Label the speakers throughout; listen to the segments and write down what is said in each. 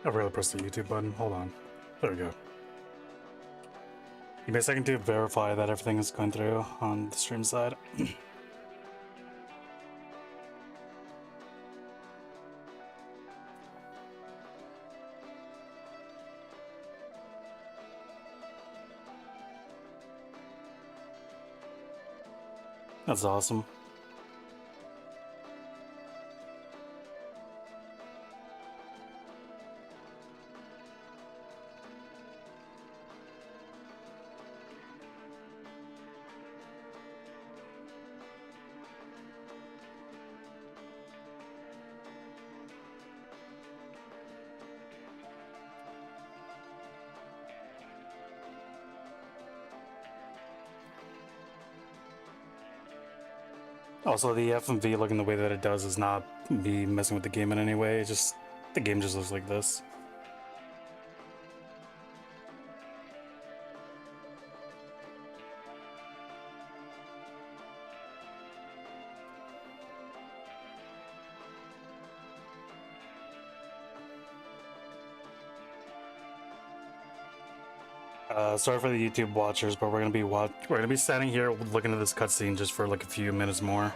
Speaker 1: I really pressed the YouTube button. Hold on. There we go. Give me a second to verify that everything is going through on the stream side. That's awesome. Also, the FMV looking the way that it does is not me messing with the game in any way. It's just the game just looks like this. Sorry for the YouTube watchers, but we're gonna be standing here looking at this cutscene just for like a few minutes more.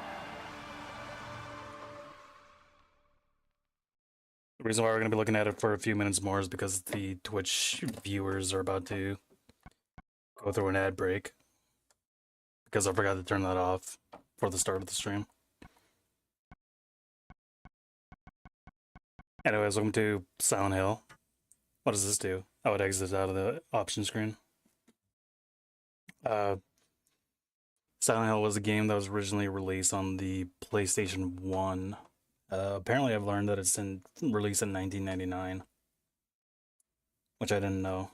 Speaker 1: The reason why we're gonna be looking at it for a few minutes more is because the Twitch viewers are about to go through an ad break. Because I forgot to turn that off for the start of the stream. Anyways, welcome to Silent Hill. What does this do? I would exit out of the option screen. Silent Hill was a game that was originally released on the PlayStation 1. Apparently I've learned that it's released in 1999. Which I didn't know.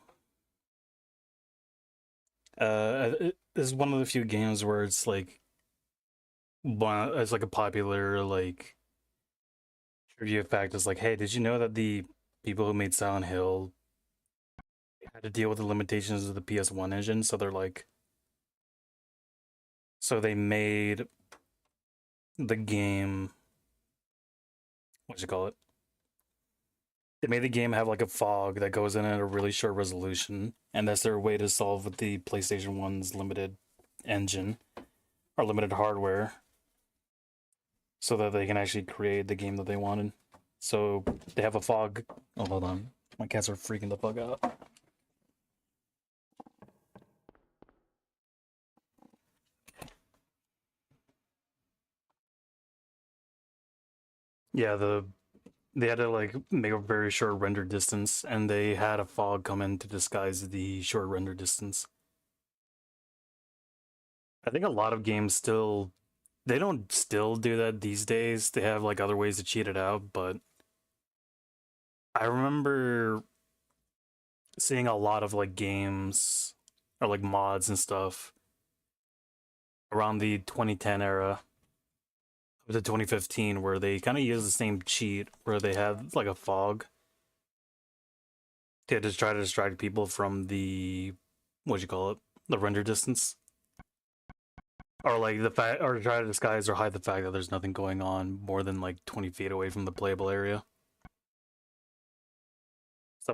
Speaker 1: This is one of the few games where it's like a popular like trivia fact is like, hey, did you know that the people who made Silent Hill had to deal with the limitations of the PS1 engine? So they're like, so they made the game, what you call it? They made the game have like a fog that goes in at a really short resolution, and that's their way to solve with the PlayStation 1's limited engine or limited hardware, so that they can actually create the game that they wanted. So they have a fog. Oh, hold on. My cats are freaking the fuck out. Yeah, they had to like make a very short render distance, and they had a fog come in to disguise the short render distance. I think a lot of games they don't still do that these days. They have like other ways to cheat it out, but I remember seeing a lot of like games or like mods and stuff around the 2010 era up to 2015 where they kind of use the same cheat where they had like a fog to just try to distract people from the what you call it, the render distance, or like the fact, or try to disguise or hide the fact that there's nothing going on more than like 20 feet away from the playable area. A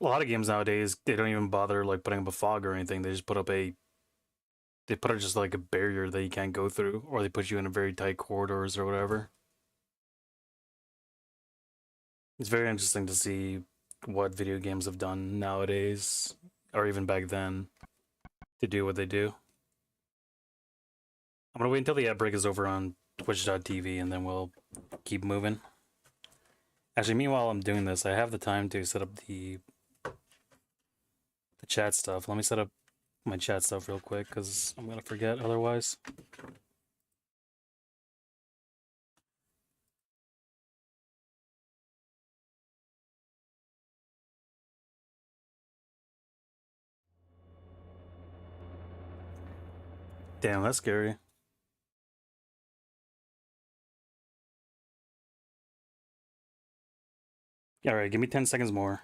Speaker 1: lot of games nowadays, they don't even bother like putting up a fog or anything. They just put up they put up just like a barrier that you can't go through, or they put you in a very tight corridors or whatever. It's very interesting to see what video games have done nowadays, or even back then, to do what they do. I'm gonna wait until the ad break is over on Twitch.tv, and then we'll keep moving. Actually, meanwhile I'm doing this, I have the time to set up the chat stuff. Let me set up my chat stuff real quick, because I'm gonna forget otherwise. Damn, that's scary. Alright, give me 10 seconds more.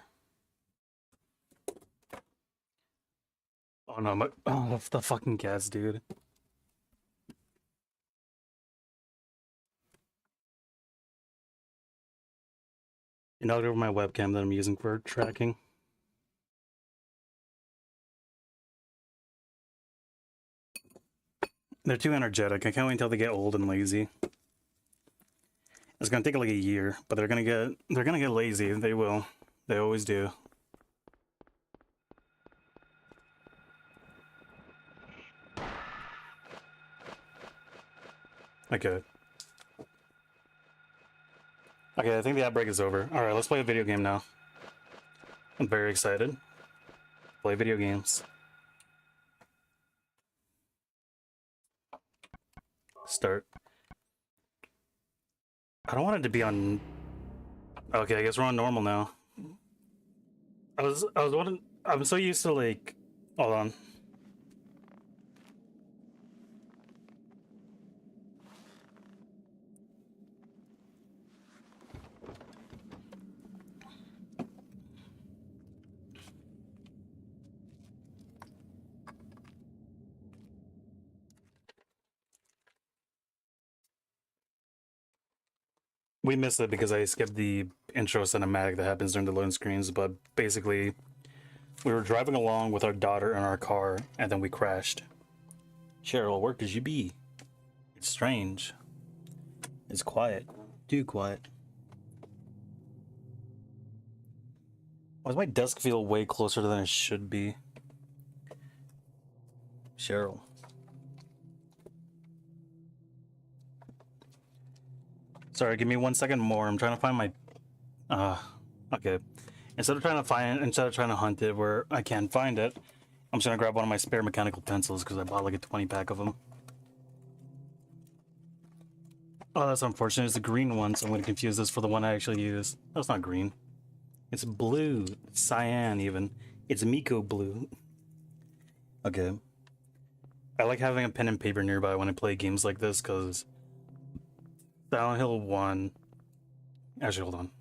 Speaker 1: Oh no, the fucking cats, dude. And I'll go over my webcam that I'm using for tracking. They're too energetic. I can't wait until they get old and lazy. It's gonna take like a year, but they're gonna get lazy. They will. They always do. Okay. Okay, I think the outbreak is over. Alright, let's play a video game now. I'm very excited. Play video games. Start. I don't want it to be on... Okay, I guess we're on normal now. I was wondering... I'm so used to like... Hold on. We missed it because I skipped the intro cinematic that happens during the loading screens, but basically, we were driving along with our daughter in our car, and then we crashed. Cheryl, where could you be? It's strange. It's quiet. Too quiet. Why does my desk feel way closer than it should be? Cheryl. Sorry, give me 1 second more. I'm trying to find my... okay. Instead of trying to hunt it where I can't find it, I'm just gonna grab one of my spare mechanical pencils because I bought like a 20-pack of them. Oh, that's unfortunate. It's the green one, so I'm gonna confuse this for the one I actually use. No, it's not green. It's blue. It's cyan, even. It's Miko blue. Okay. I like having a pen and paper nearby when I play games like this, because Silent Hill 1... Actually, hold on.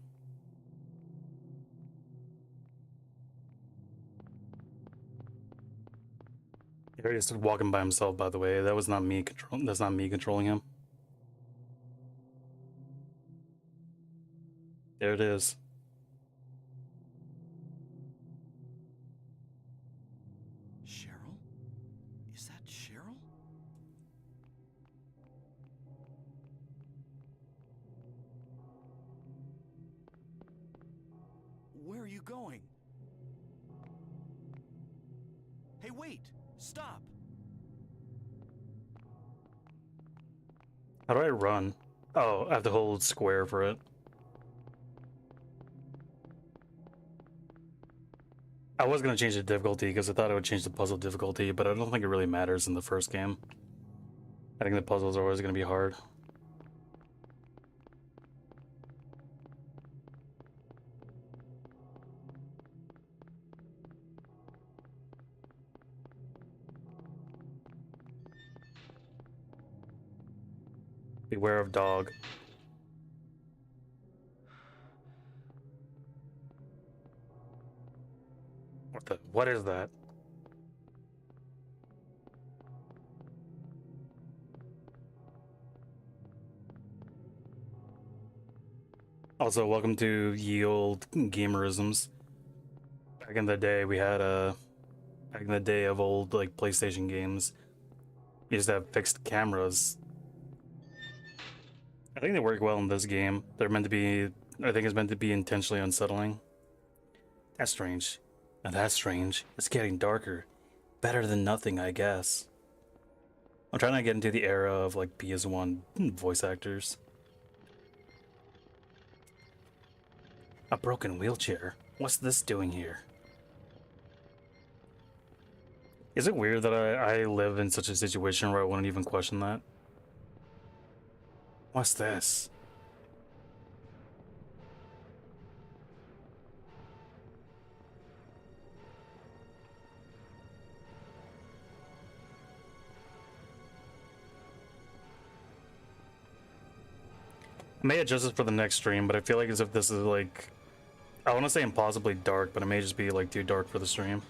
Speaker 1: He already started walking by himself, by the way. That was not me controlling. That's not me controlling him. There it is.
Speaker 2: Cheryl? Is that Cheryl? Where are you going? Hey, wait! Stop!
Speaker 1: How do I run? Oh, I have to hold square for it. I was gonna change the difficulty because I thought it would change the puzzle difficulty, but I don't think it really matters in the first game. I think the puzzles are always gonna be hard. Beware of dog. What is that? Also, welcome to ye old gamerisms. Back in the day, we had back in the day of old like PlayStation games, you used to have fixed cameras. I think they work well in this game. They're meant to be. I think it's meant to be intentionally unsettling. That's strange. Now that's strange. It's getting darker. Better than nothing, I guess. I'm trying to get into the era of like PS1 voice actors. A broken wheelchair. What's this doing here? Is it weird that I live in such a situation where I wouldn't even question that? What's this? I may adjust it for the next stream, but I feel like as if this is like... I want to say impossibly dark, but it may just be like too dark for the stream.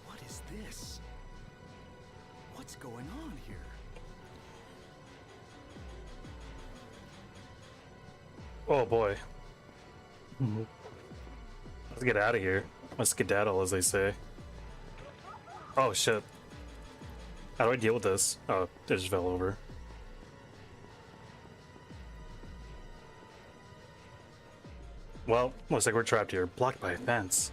Speaker 2: What is this? What's going on here?
Speaker 1: Oh boy. Let's get out of here. Let's skedaddle, as they say. Oh shit. How do I deal with this? Oh, it just fell over. Well, looks like we're trapped here, blocked by a fence.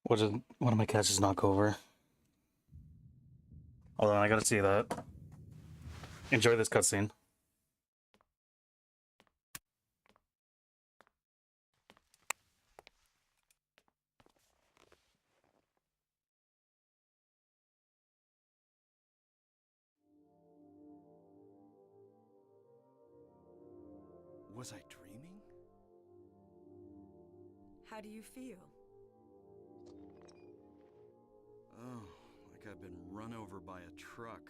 Speaker 1: What did one of my cats just knock over? Hold on, I gotta see that. Enjoy this cutscene.
Speaker 2: Was I dreaming?
Speaker 3: How do you feel?
Speaker 2: Oh, like I've been run over by a truck.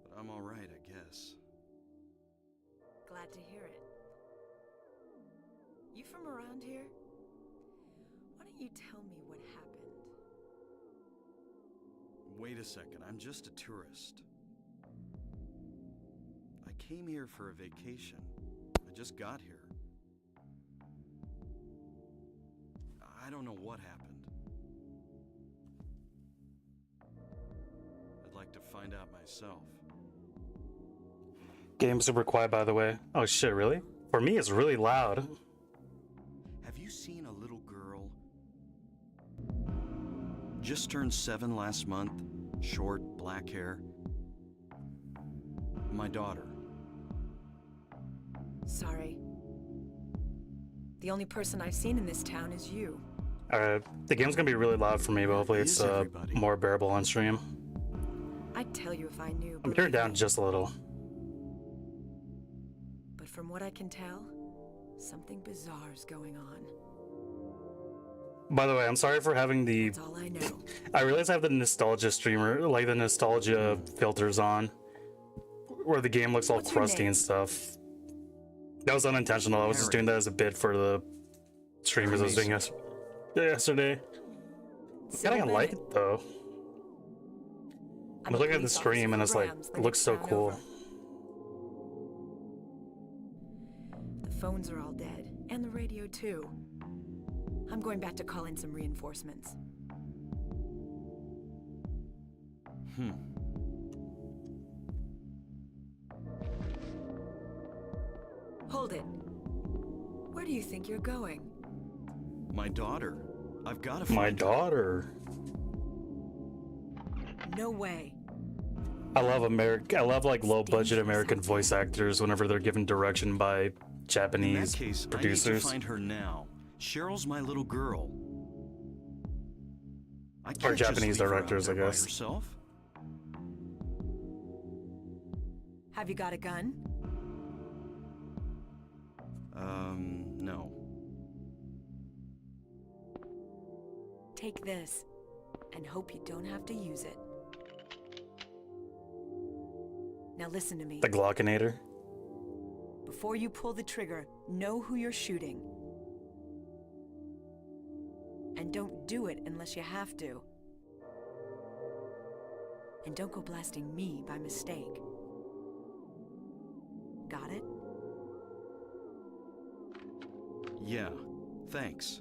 Speaker 2: But I'm alright, I guess.
Speaker 3: Glad to hear it. You from around here? Why don't you tell me what happened?
Speaker 2: Wait a second, I'm just a tourist. I came here for a vacation. I just got here. I don't know what happened. I'd like to find out myself.
Speaker 1: Game super quiet, by the way. Oh shit, really? For me, it's really loud.
Speaker 2: Have you seen a little girl? Just turned 7 last month. Short, black hair. My daughter.
Speaker 3: Sorry. The only person I've seen in this town is you.
Speaker 1: The game's gonna be really loud for me, but hopefully it's more bearable on stream.
Speaker 3: I'd tell you if I knew.
Speaker 1: I'm turning it down just a little.
Speaker 3: But from what I can tell, something bizarre's going on.
Speaker 1: By the way, I'm sorry for having the...
Speaker 3: That's all I know.
Speaker 1: I realize I have the nostalgia streamer, like the nostalgia filters on, where the game looks all
Speaker 3: What's your
Speaker 1: crusty
Speaker 3: name?
Speaker 1: and stuff. That was unintentional. I was just doing that as a bid for the streamers I was doing yesterday. I
Speaker 3: Sybil
Speaker 1: kind of like
Speaker 3: Bennett.
Speaker 1: it though. I'm
Speaker 3: a
Speaker 1: looking at the
Speaker 3: police
Speaker 1: stream and
Speaker 3: officer
Speaker 1: it's like,
Speaker 3: Grams,
Speaker 1: it
Speaker 3: the
Speaker 1: looks
Speaker 3: next
Speaker 1: so
Speaker 3: town
Speaker 1: cool.
Speaker 3: over. The phones are all dead, and the radio too. I'm going back to call in some reinforcements. Hold it. Where do you think you're going?
Speaker 2: My daughter. I've got to find
Speaker 1: My
Speaker 2: her.
Speaker 1: daughter.
Speaker 3: No way.
Speaker 1: I love like low budget
Speaker 3: dangerous
Speaker 1: American
Speaker 3: out there.
Speaker 1: voice actors whenever they're given direction by
Speaker 2: In
Speaker 1: Japanese
Speaker 2: that case, I need
Speaker 1: producers.
Speaker 2: to find her now. Cheryl's my little girl. I
Speaker 1: Or
Speaker 2: can't just
Speaker 1: Japanese
Speaker 2: leave her out
Speaker 1: directors, I
Speaker 2: there by
Speaker 1: guess.
Speaker 2: herself.
Speaker 3: Have you got a gun?
Speaker 2: No.
Speaker 3: Take this, and hope you don't have to use it. Now listen to me.
Speaker 1: The Glockinator.
Speaker 3: Before you pull the trigger, know who you're shooting. And don't do it unless you have to. And don't go blasting me by mistake. Got it?
Speaker 2: Yeah. Thanks.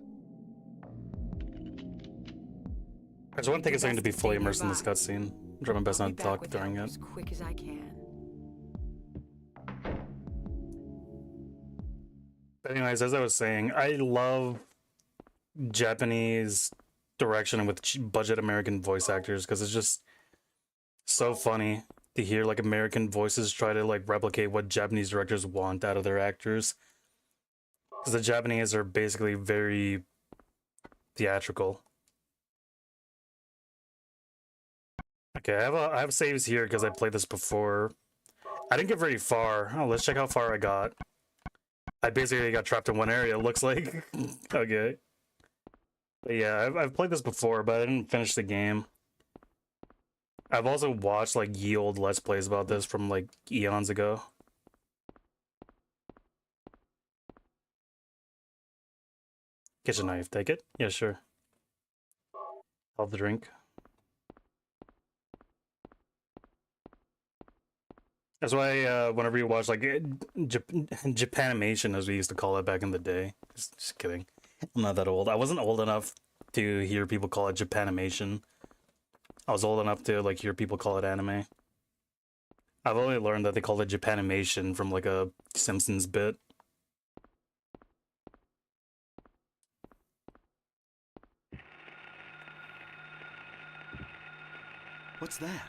Speaker 1: I just want to take a second to be
Speaker 3: Best to
Speaker 1: fully
Speaker 3: stay
Speaker 1: immersed in this
Speaker 3: nearby.
Speaker 1: cutscene. I'm trying my best
Speaker 3: I'll
Speaker 1: not
Speaker 3: be
Speaker 1: to
Speaker 3: back
Speaker 1: talk
Speaker 3: with
Speaker 1: during
Speaker 3: help
Speaker 1: it.
Speaker 3: as quick as I can.
Speaker 1: But anyways, as I was saying, I love Japanese direction with budget American voice actors because it's just so funny to hear like American voices try to like replicate what Japanese directors want out of their actors. Because the Japanese are basically very theatrical. Okay, I have saves here because I played this before. I didn't get very far. Oh, let's check how far I got. I basically got trapped in one area, it looks like. Okay. But yeah, I've played this before, but I didn't finish the game. I've also watched like ye old Let's Plays about this from like eons ago. Kitchen knife, take it? Yeah, sure. Have the drink. That's why whenever you watch like Japanimation, as we used to call it back in the day. Just kidding. I'm not that old. I wasn't old enough to hear people call it Japanimation. I was old enough to like hear people call it anime. I've only learned that they call it Japanimation from like a Simpsons bit.
Speaker 2: What's that?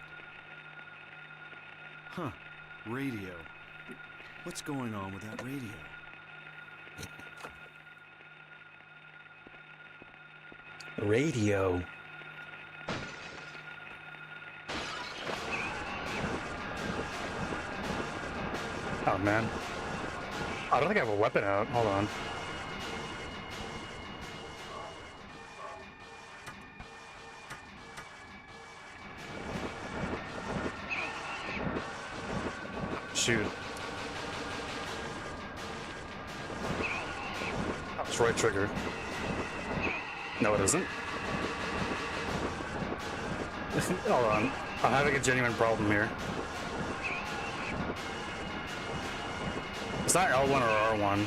Speaker 2: Huh. Radio. What's going on with that radio?
Speaker 1: Radio. Oh man. I don't think I have a weapon out. Hold on. Shoot. Oh, it's right trigger. No, it isn't. Hold on. I'm having a genuine problem here. It's not L1 or R1.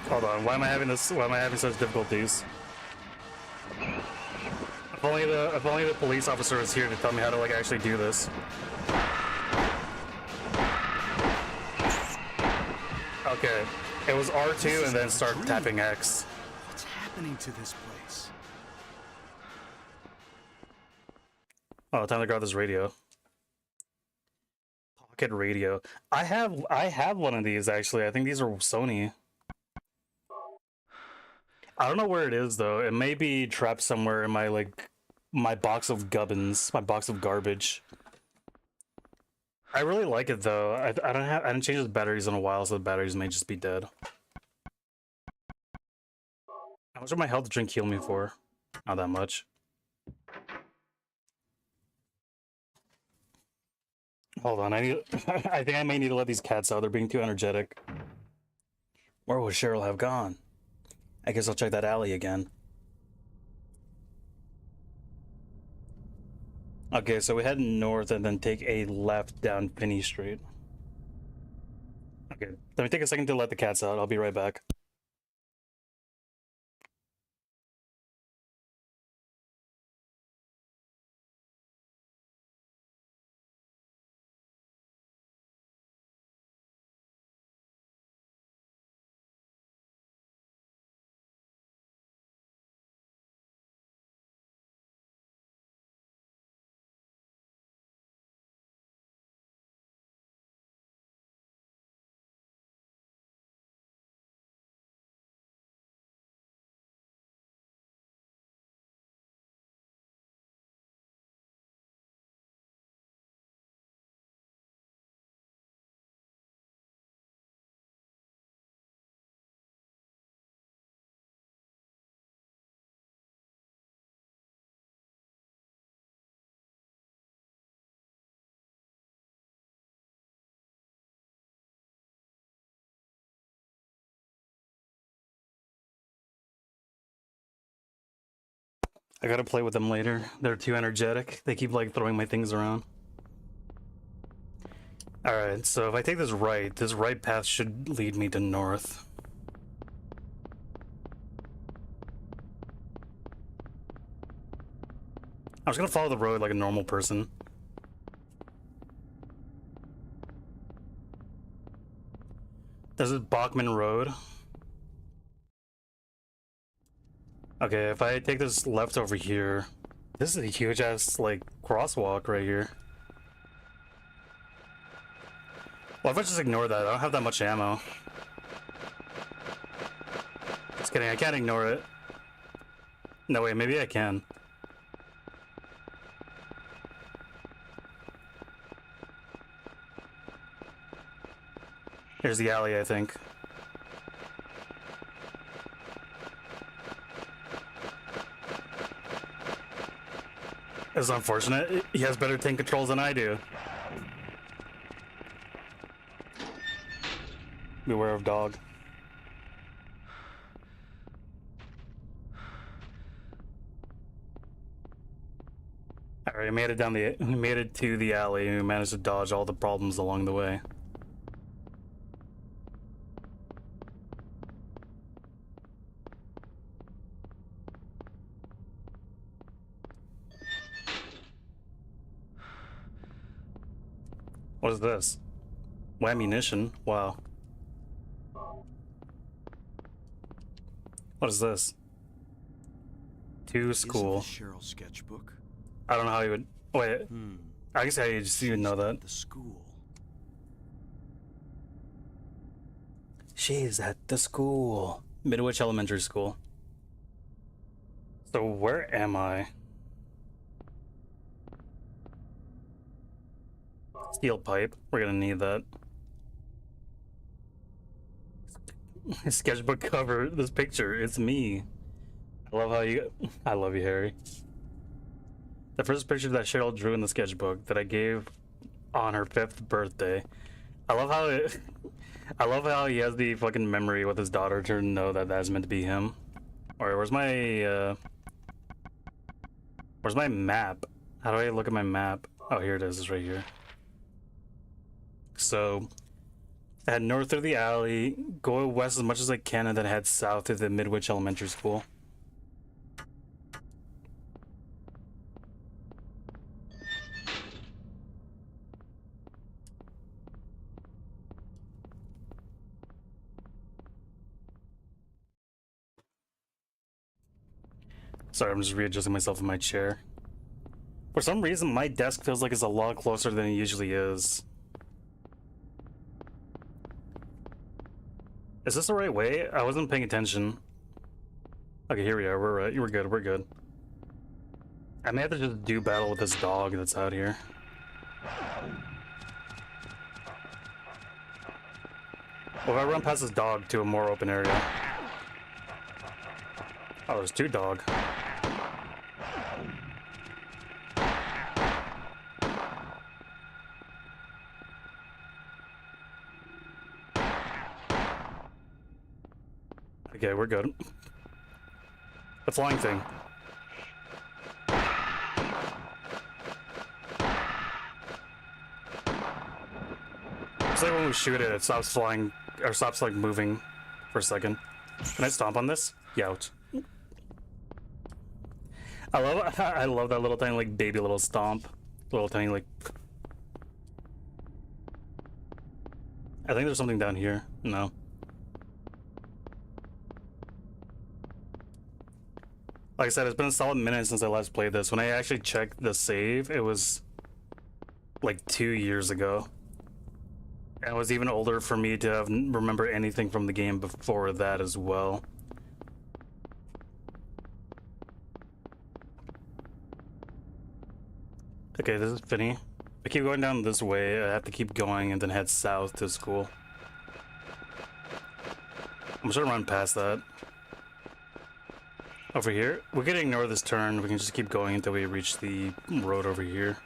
Speaker 1: Hold on. Why am I having this? Why am I having such difficulties? If only the police officer was here to tell me how to like actually do this. Okay. It was R2 and then start tapping X.
Speaker 2: What's happening to this place?
Speaker 1: Oh, time to grab this radio. Pocket radio. I have one of these actually. I think these are Sony. I don't know where it is though. It may be trapped somewhere in my box of gubbins, my box of garbage. I really like it though. I didn't change the batteries in a while, so the batteries may just be dead. How much did my health drink heal me for? Not that much. Hold on, I think I may need to let these cats out. They're being too energetic. Where would Cheryl have gone? I guess I'll check that alley again. Okay, so we head north and then take a left down Finney Street. Okay, let me take a second to let the cats out. I'll be right back. I gotta play with them later. They're too energetic. They keep like throwing my things around. Alright, so if I take this right path should lead me to north. I'm just gonna follow the road like a normal person. This is Bachman Road. Okay, if I take this left over here, this is a huge ass like crosswalk right here. Well, if I just ignore that, I don't have that much ammo. Just kidding, I can't ignore it. No, wait, maybe I can. Here's the alley, I think. It's unfortunate. He has better tank controls than I do. Beware of dog. Alright, we made it to the alley and we managed to dodge all the problems along the way. What is this? Ammunition? Wow. What is this? To school.
Speaker 2: Isn't this Cheryl's sketchbook?
Speaker 1: I don't know how you would. Wait, I guess I just even know that.
Speaker 2: The school.
Speaker 1: She's at the school. Midwich Elementary School. So where am I? Steel pipe. We're gonna need that. Sketchbook cover. This picture. It's me. I love you, Harry. The first picture that Cheryl drew in the sketchbook that I gave on her 5th birthday. I love how he has the fucking memory with his daughter to know that that's meant to be him. Alright, where's my map? How do I look at my map? Oh, here it is. It's right here. So, head north through the alley, go west as much as I can, and then head south to the Midwich Elementary School. Sorry, I'm just readjusting myself in my chair. For some reason, my desk feels like it's a lot closer than it usually is. Is this the right way? I wasn't paying attention. Okay, here we are. We're right. We're good. We're good. I may have to just do battle with this dog that's out here. Well, if I run past this dog to a more open area. Oh, there's 2 dogs. Okay, we're good. The flying thing. It's like when we shoot it, it stops flying, or stops like moving for a second. Can I stomp on this? Yout. I love that little tiny like baby little stomp. Little tiny like. I think there's something down here. No. Like I said, it's been a solid minute since I last played this. When I actually checked the save, it was like 2 years ago. And it was even older for me to remember anything from the game before that as well. Okay, this is Finney. I keep going down this way. I have to keep going and then head south to school. I'm just gonna run past that. Over here, we can ignore this turn. We can just keep going until we reach the road over here.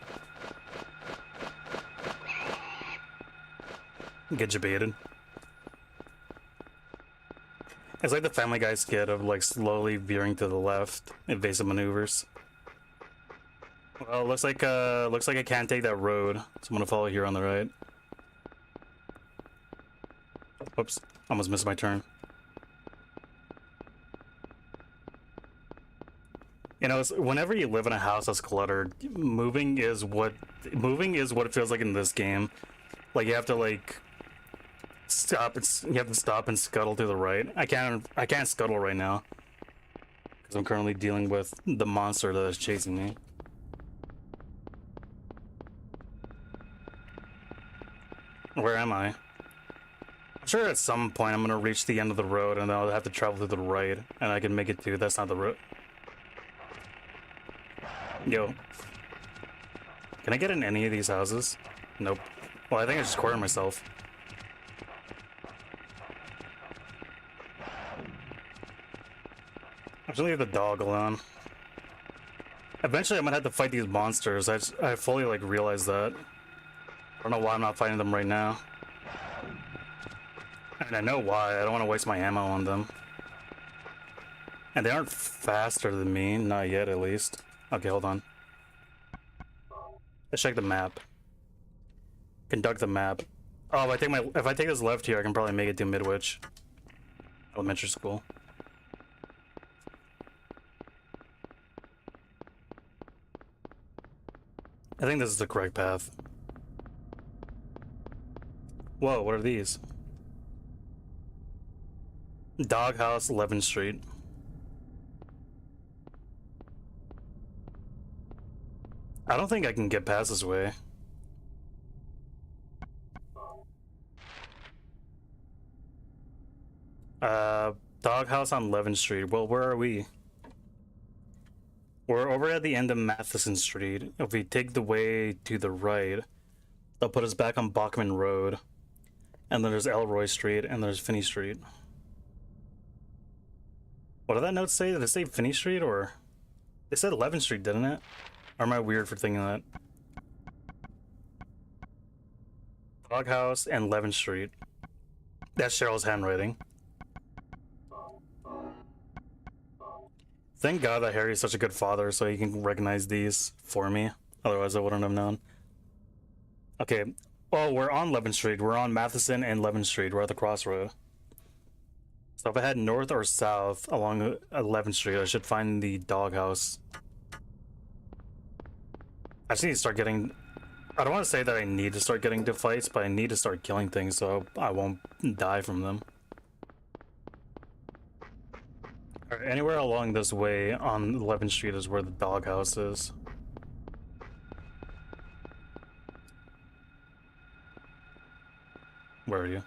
Speaker 1: Get you baited. It's like the Family Guy skit of like slowly veering to the left, evasive maneuvers. Well, looks like I can't take that road, so I'm gonna follow here on the right. Whoops, almost missed my turn. You know, whenever you live in a house that's cluttered, moving is what it feels like in this game. Like you have to like stop. You have to stop and scuttle to the right. I can't scuttle right now because I'm currently dealing with the monster that is chasing me. Where am I? I'm sure at some point I'm gonna reach the end of the road and then I'll have to travel to the right and I can make it to. That's not the road. Yo. Can I get in any of these houses? Nope. Well, I think I just cornered myself. I'm just gonna leave the dog alone. Eventually I'm gonna have to fight these monsters. I fully like realize that. I don't know why I'm not fighting them right now. And I know why. I don't want to waste my ammo on them. And they aren't faster than me. Not yet, at least. Okay, hold on. Let's check the map. Conduct the map. Oh, if I take this left here, I can probably make it to Midwich Elementary School. I think this is the correct path. Whoa, what are these? Doghouse, 11th Street. I don't think I can get past this way. Doghouse on 11th Street. Well, where are we? We're over at the end of Matheson Street. If we take the way to the right, they'll put us back on Bachman Road. And then there's Elroy Street, and there's Finney Street. What did that note say? Did it say Finney Street, or... It said 11th Street, didn't it? Or am I weird for thinking that? Doghouse and 11th Street. That's Cheryl's handwriting. Thank God that Harry's such a good father so he can recognize these for me. Otherwise I wouldn't have known. Okay. Oh, we're on 11th Street. We're on Matheson and 11th Street. We're at the crossroad. So if I head north or south along 11th Street, I should find the doghouse. I just need to start getting... I don't want to say that I need to start getting into fights, but I need to start killing things so I won't die from them. Alright, anywhere along this way on 11th Street is where the doghouse is. Where are you?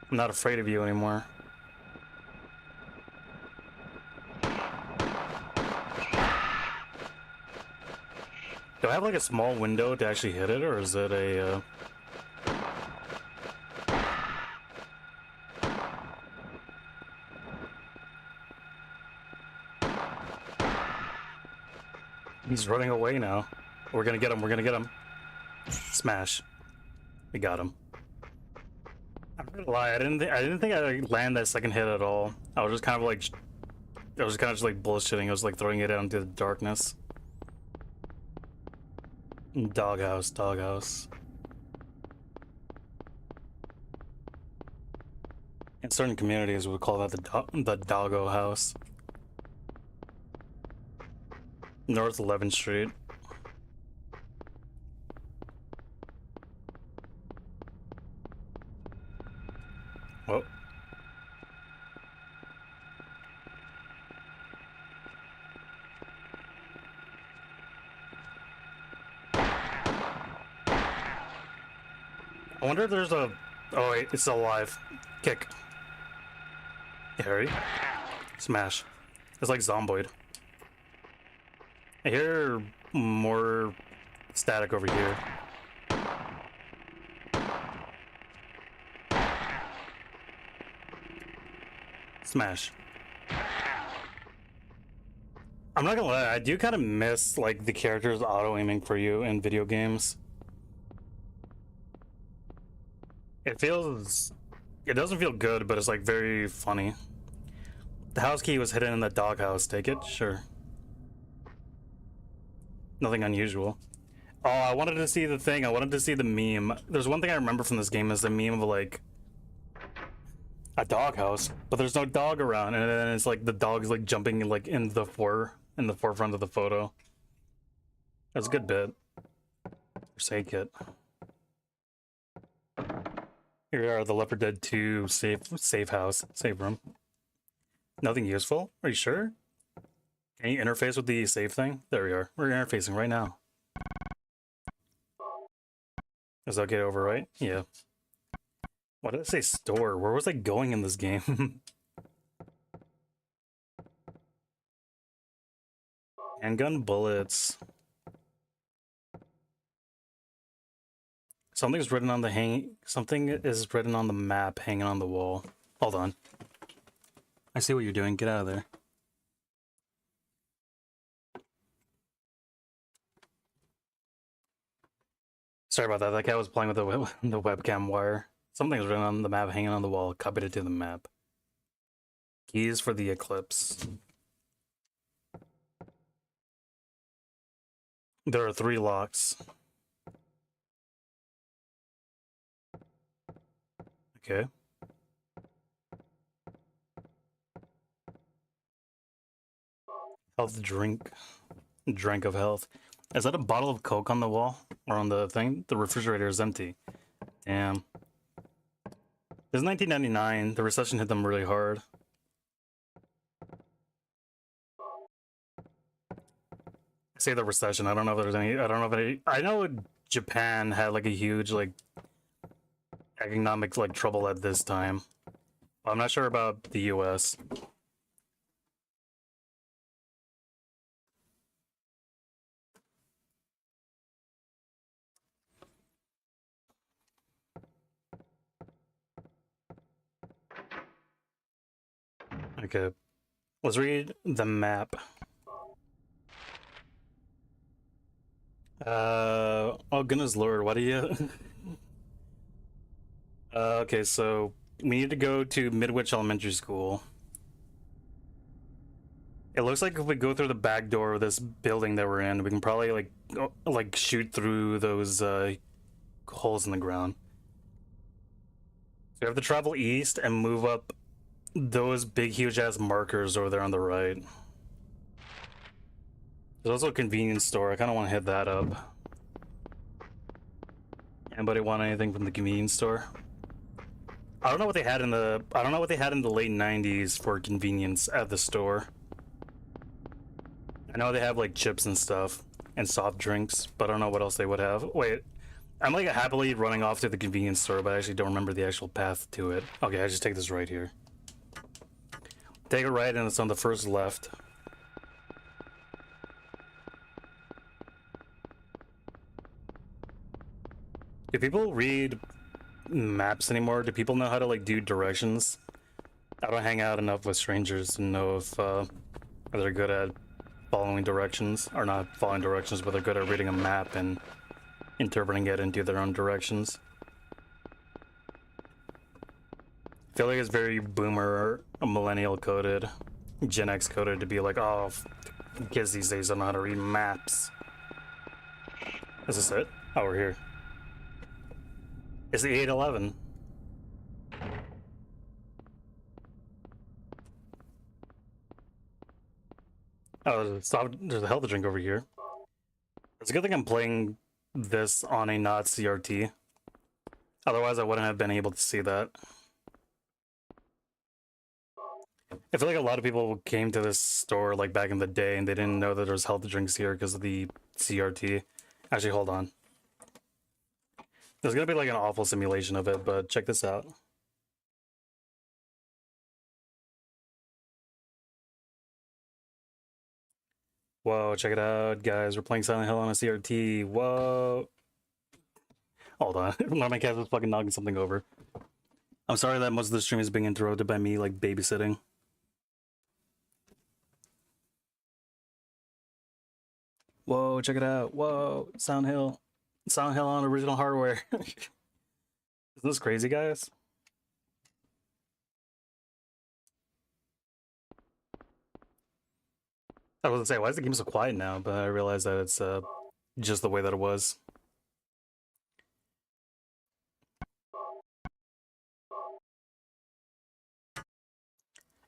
Speaker 1: I'm not afraid of you anymore. Do I have like a small window to actually hit it, or is it a... He's running away now. We're gonna get him, we're gonna get him. Smash. We got him. I'm not gonna lie, I didn't think I'd land that second hit at all. I was just kind of just like bullshitting. I was like throwing it out into the darkness. Doghouse, doghouse. In certain communities, we would call that the doggo house. North 11th Street. Whoa. I wonder if there's a... Oh wait, it's still alive. Kick. Harry. Smash. It's like Zomboid. I hear more static over here. Smash. I'm not gonna lie, I do kind of miss like the characters auto-aiming for you in video games. It doesn't feel good, but it's like very funny. The house key was hidden in the doghouse. Take it? Sure. Nothing unusual. Oh, I wanted to see the thing. I wanted to see the meme. There's one thing I remember from this game is the meme of like a doghouse, but there's no dog around, and then it's like the dog's like jumping like in the forefront of the photo. That's a good bit. Forsake it. Here are the Leopard Dead 2 safe house, safe room. Nothing useful? Are you sure? Can you interface with the save thing? There we are. We're interfacing right now. Is that get over right? Yeah. Why did I say store? Where was I going in this game? Handgun bullets. Something is written on the map hanging on the wall. Hold on. I see what you're doing. Get out of there. Sorry about that. That guy was playing with the webcam wire. Something's written on the map hanging on the wall. Copied it to the map. Keys for the Eclipse. There are 3 locks. Okay. Health drink. Drink of health. Is that a bottle of Coke on the wall? Or on the thing? The refrigerator is empty. Damn. This is 1999. The recession hit them really hard. I say the recession. I don't know if there's any. I don't know if any. I know Japan had like a huge like economic like trouble at this time. I'm not sure about the U.S. Okay, let's read the map. Oh goodness lord, what do you... okay, so we need to go to Midwich Elementary School. It looks like if we go through the back door of this building that we're in, we can probably like shoot through those holes in the ground. So we have to travel east and move up those big huge ass markers over there on the right. There's also a convenience store. I kind of want to hit that up. Anybody want anything from the convenience store? I don't know what they had in the late 90s for convenience at the store. I know they have like chips and stuff and soft drinks, but I don't know what else they would have. Wait, I'm like happily running off to the convenience store, but I actually don't remember the actual path to it. Okay, I just take this right here. Take a right and it's on the first left. Do people read maps anymore? Do people know how to like do directions? I don't hang out enough with strangers to know if they're good at following directions, or not following directions, but they're good at reading a map and interpreting it into their own directions. I feel like it's very boomer, millennial coded, Gen X coded to be like, oh, kids these days don't know how to read maps. Is this it? Oh, we're here. It's the 811. Oh, there's a health drink over here. It's a good thing I'm playing this on a not CRT. Otherwise, I wouldn't have been able to see that. I feel like a lot of people came to this store like back in the day and they didn't know that there was health drinks here because of the CRT. Actually, hold on. There's gonna be like an awful simulation of it, but check this out. Whoa, check it out, guys. We're playing Silent Hill on a CRT. Whoa. Hold on. My cat was fucking knocking something over. I'm sorry that most of the stream is being interrupted by me, like, babysitting. Whoa, check it out. Whoa, Silent Hill. Silent Hill on original hardware. Isn't this crazy, guys? I was gonna say, why is the game so quiet now? But I realized that it's just the way that it was.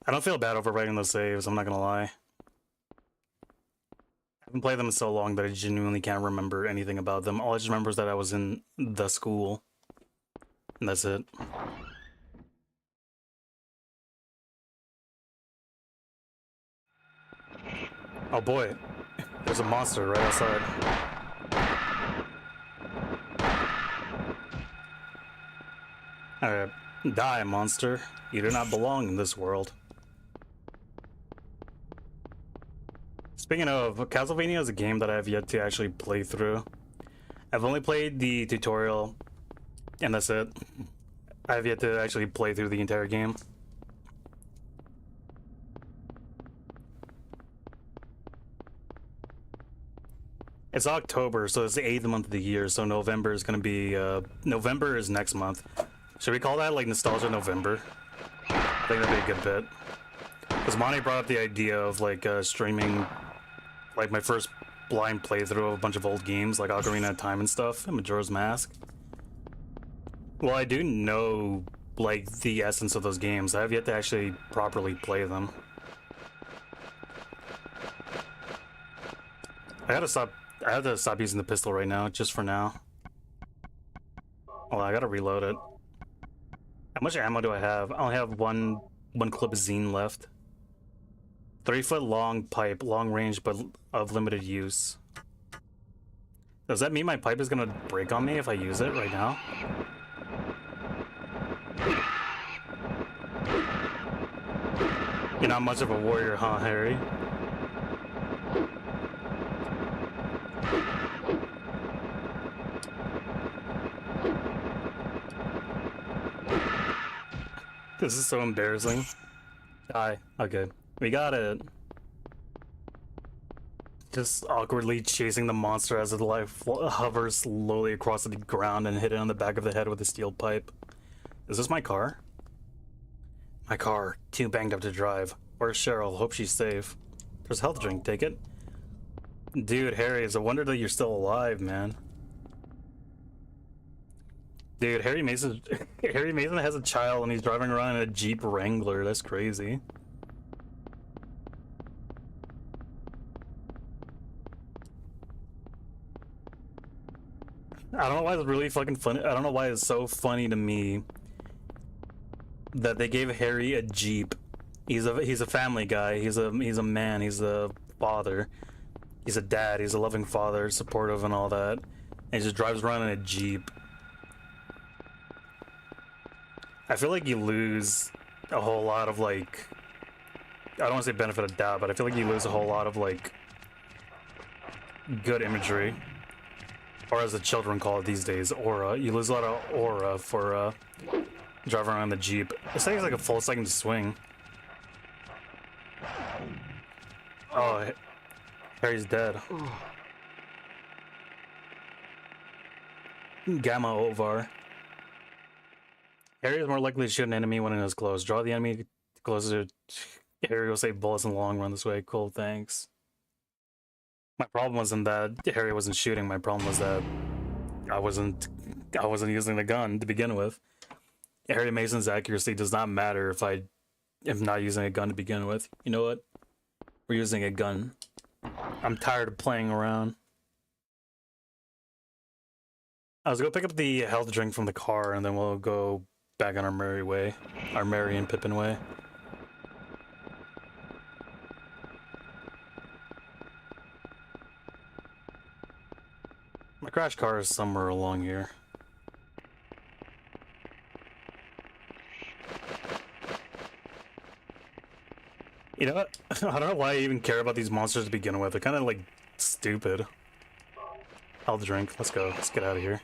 Speaker 1: I don't feel bad overwriting those saves, I'm not gonna lie. I haven't played them in so long that I genuinely can't remember anything about them. All I just remember is that I was in the school. And that's it. Oh boy, there's a monster right outside. Alright, die, monster. You do not belong in this world. Speaking of, Castlevania is a game that I have yet to actually play through. I've only played the tutorial, and that's it. I have yet to actually play through the entire game. It's October, so it's the 8th month of the year, so November is gonna be, November is next month. Should we call that, like, Nostalgia November? I think that'd be a good bit. Because Monty brought up the idea of, like, streaming, like, my first blind playthrough of a bunch of old games like Ocarina of Time and stuff, and Majora's Mask. Well, I do know like the essence of those games. I have yet to actually properly play them. I have to stop using the pistol right now, just for now. Oh, I gotta reload it. How much ammo do I have? I only have one clip of Zine left. 3-foot long pipe, long range, but of limited use. Does that mean my pipe is gonna break on me if I use it right now? You're not much of a warrior, huh, Harry? This is so embarrassing. Die. Okay. We got it. Just awkwardly chasing the monster as it hovers slowly across the ground and hit it on the back of the head with a steel pipe. Is this my car? My car. Too banged up to drive. Where's Cheryl? Hope she's safe. There's a health drink. Take it. Dude, Harry, it's a wonder that you're still alive, man. Dude, Harry Mason has a child and he's driving around in a Jeep Wrangler. That's crazy. I don't know why it's really fucking funny. I don't know why it's so funny to me that they gave Harry a Jeep. He's a family guy. He's a man. He's a father. He's a dad. He's a loving father, supportive and all that. And he just drives around in a Jeep. I feel like you lose a whole lot of, like, I don't want to say benefit of doubt, but I feel like you lose a whole lot of, like, good imagery. Or as the children call it these days, aura. You lose a lot of aura for driving around the Jeep. It takes like a full second to swing. Oh, Harry's dead. Gamma Ovar. Harry is more likely to shoot an enemy when it is close. Draw the enemy closer. Harry will save bullets in the long run this way. Cool, thanks. My problem wasn't that Harry wasn't shooting. My problem was that I wasn't using the gun to begin with. Harry Mason's accuracy does not matter if I am not using a gun to begin with. You know what? We're using a gun. I'm tired of playing around. I was gonna pick up the health drink from the car and then we'll go back on our merry way. Our Merry and Pippin way. My crash car is somewhere along here. You know what? I don't know why I even care about these monsters to begin with. They're kind of like stupid. Health drink. Let's go. Let's get out of here.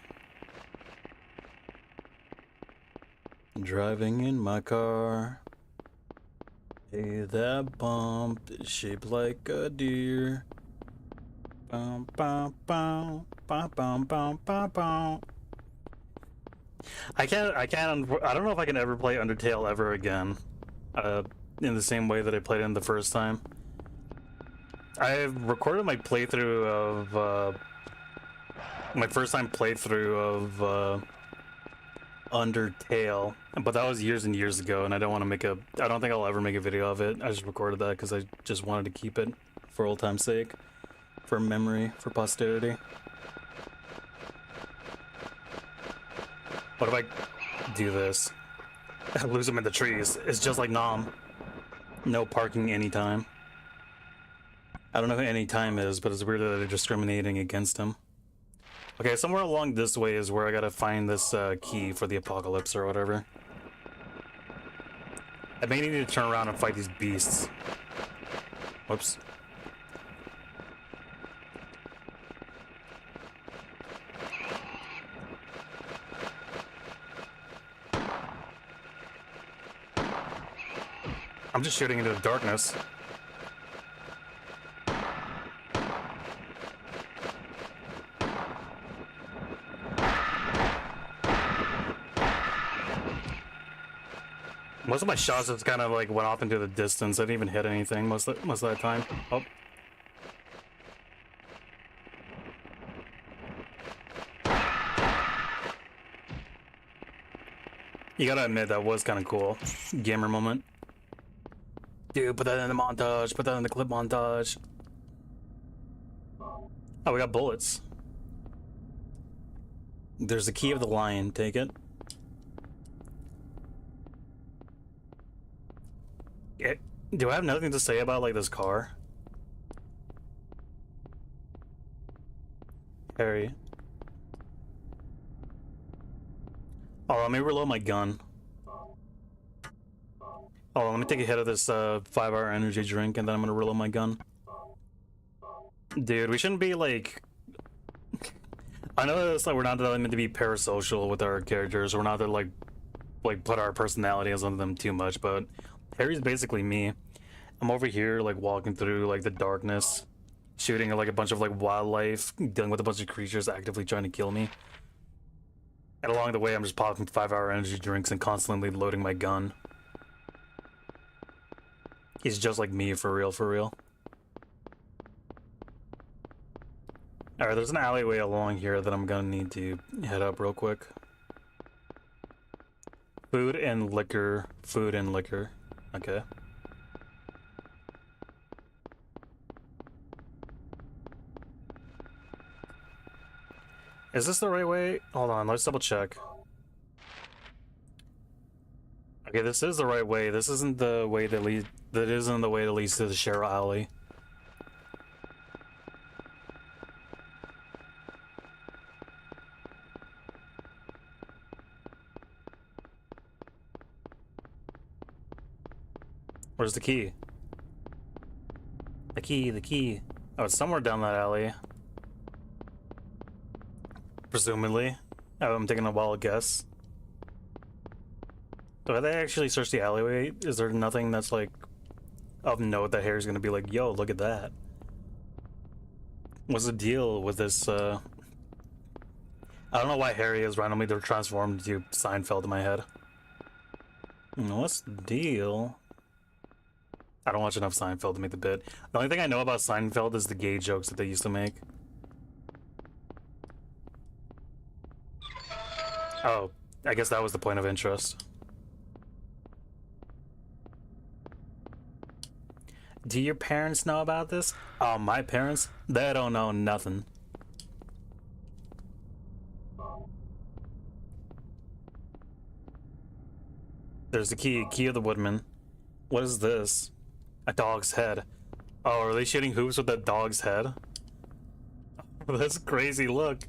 Speaker 1: Driving in my car. Hey, that bump is shaped like a deer. Bum, bum, bum, bum, bum, bum, bum, bum. I don't know if I can ever play Undertale ever again. In the same way that I played it the first time. I've recorded my playthrough of, my first time playthrough of, Undertale, but that was years and years ago, and I don't think I'll ever make a video of it. I just recorded that because I just wanted to keep it for old time's sake. For memory, for posterity. What if I do this? I lose him in the trees. It's just like Nom. No parking anytime. I don't know who anytime is, but it's weird that they're discriminating against him. Okay, somewhere along this way is where I gotta find this key for the apocalypse or whatever. I may need to turn around and fight these beasts. Whoops. I'm just shooting into the darkness. Most of my shots just kind of like went off into the distance. I didn't even hit anything most of that time. Oh. You gotta admit, that was kind of cool. Gamer moment. Dude, put that in the montage. Put that in the clip montage. Oh, we got bullets. There's the key of the lion. Take it. Do I have nothing to say about, like, this car? Harry. Oh, let me reload my gun. Oh, let me take a hit of this 5-hour energy drink, and then I'm gonna reload my gun. Dude, we shouldn't be, like... I know it's like we're not meant to be parasocial with our characters. We're not to, like put our personalities on them too much, but Harry's basically me. I'm over here, like, walking through, like, the darkness, shooting at, like, a bunch of, like, wildlife, dealing with a bunch of creatures actively trying to kill me. And along the way, I'm just popping 5-hour energy drinks and constantly loading my gun. He's just like me, for real, for real. Alright, there's an alleyway along here that I'm gonna need to head up real quick. Food and liquor. Food and liquor. Okay. Is this the right way? Hold on, let's double check. Okay, this is the right way. This isn't the way that isn't the way that leads to the Cheryl Alley. Where's the key? The key. Oh, it's somewhere down that alley. Presumably. Oh, I'm taking a wild guess. So have they actually searched the alleyway? Is there nothing that's, like, of note that Harry's gonna be like, yo, look at that? What's the deal with this, I don't know why Harry is randomly transformed into Seinfeld in my head. What's the deal? I don't watch enough Seinfeld to make the bit. The only thing I know about Seinfeld is the gay jokes that they used to make. Oh, I guess that was the point of interest. Do your parents know about this? Oh, my parents? They don't know nothing. There's the key of the woodman. What is this? A dog's head. Oh, are they shooting hoops with that dog's head? That's crazy, look.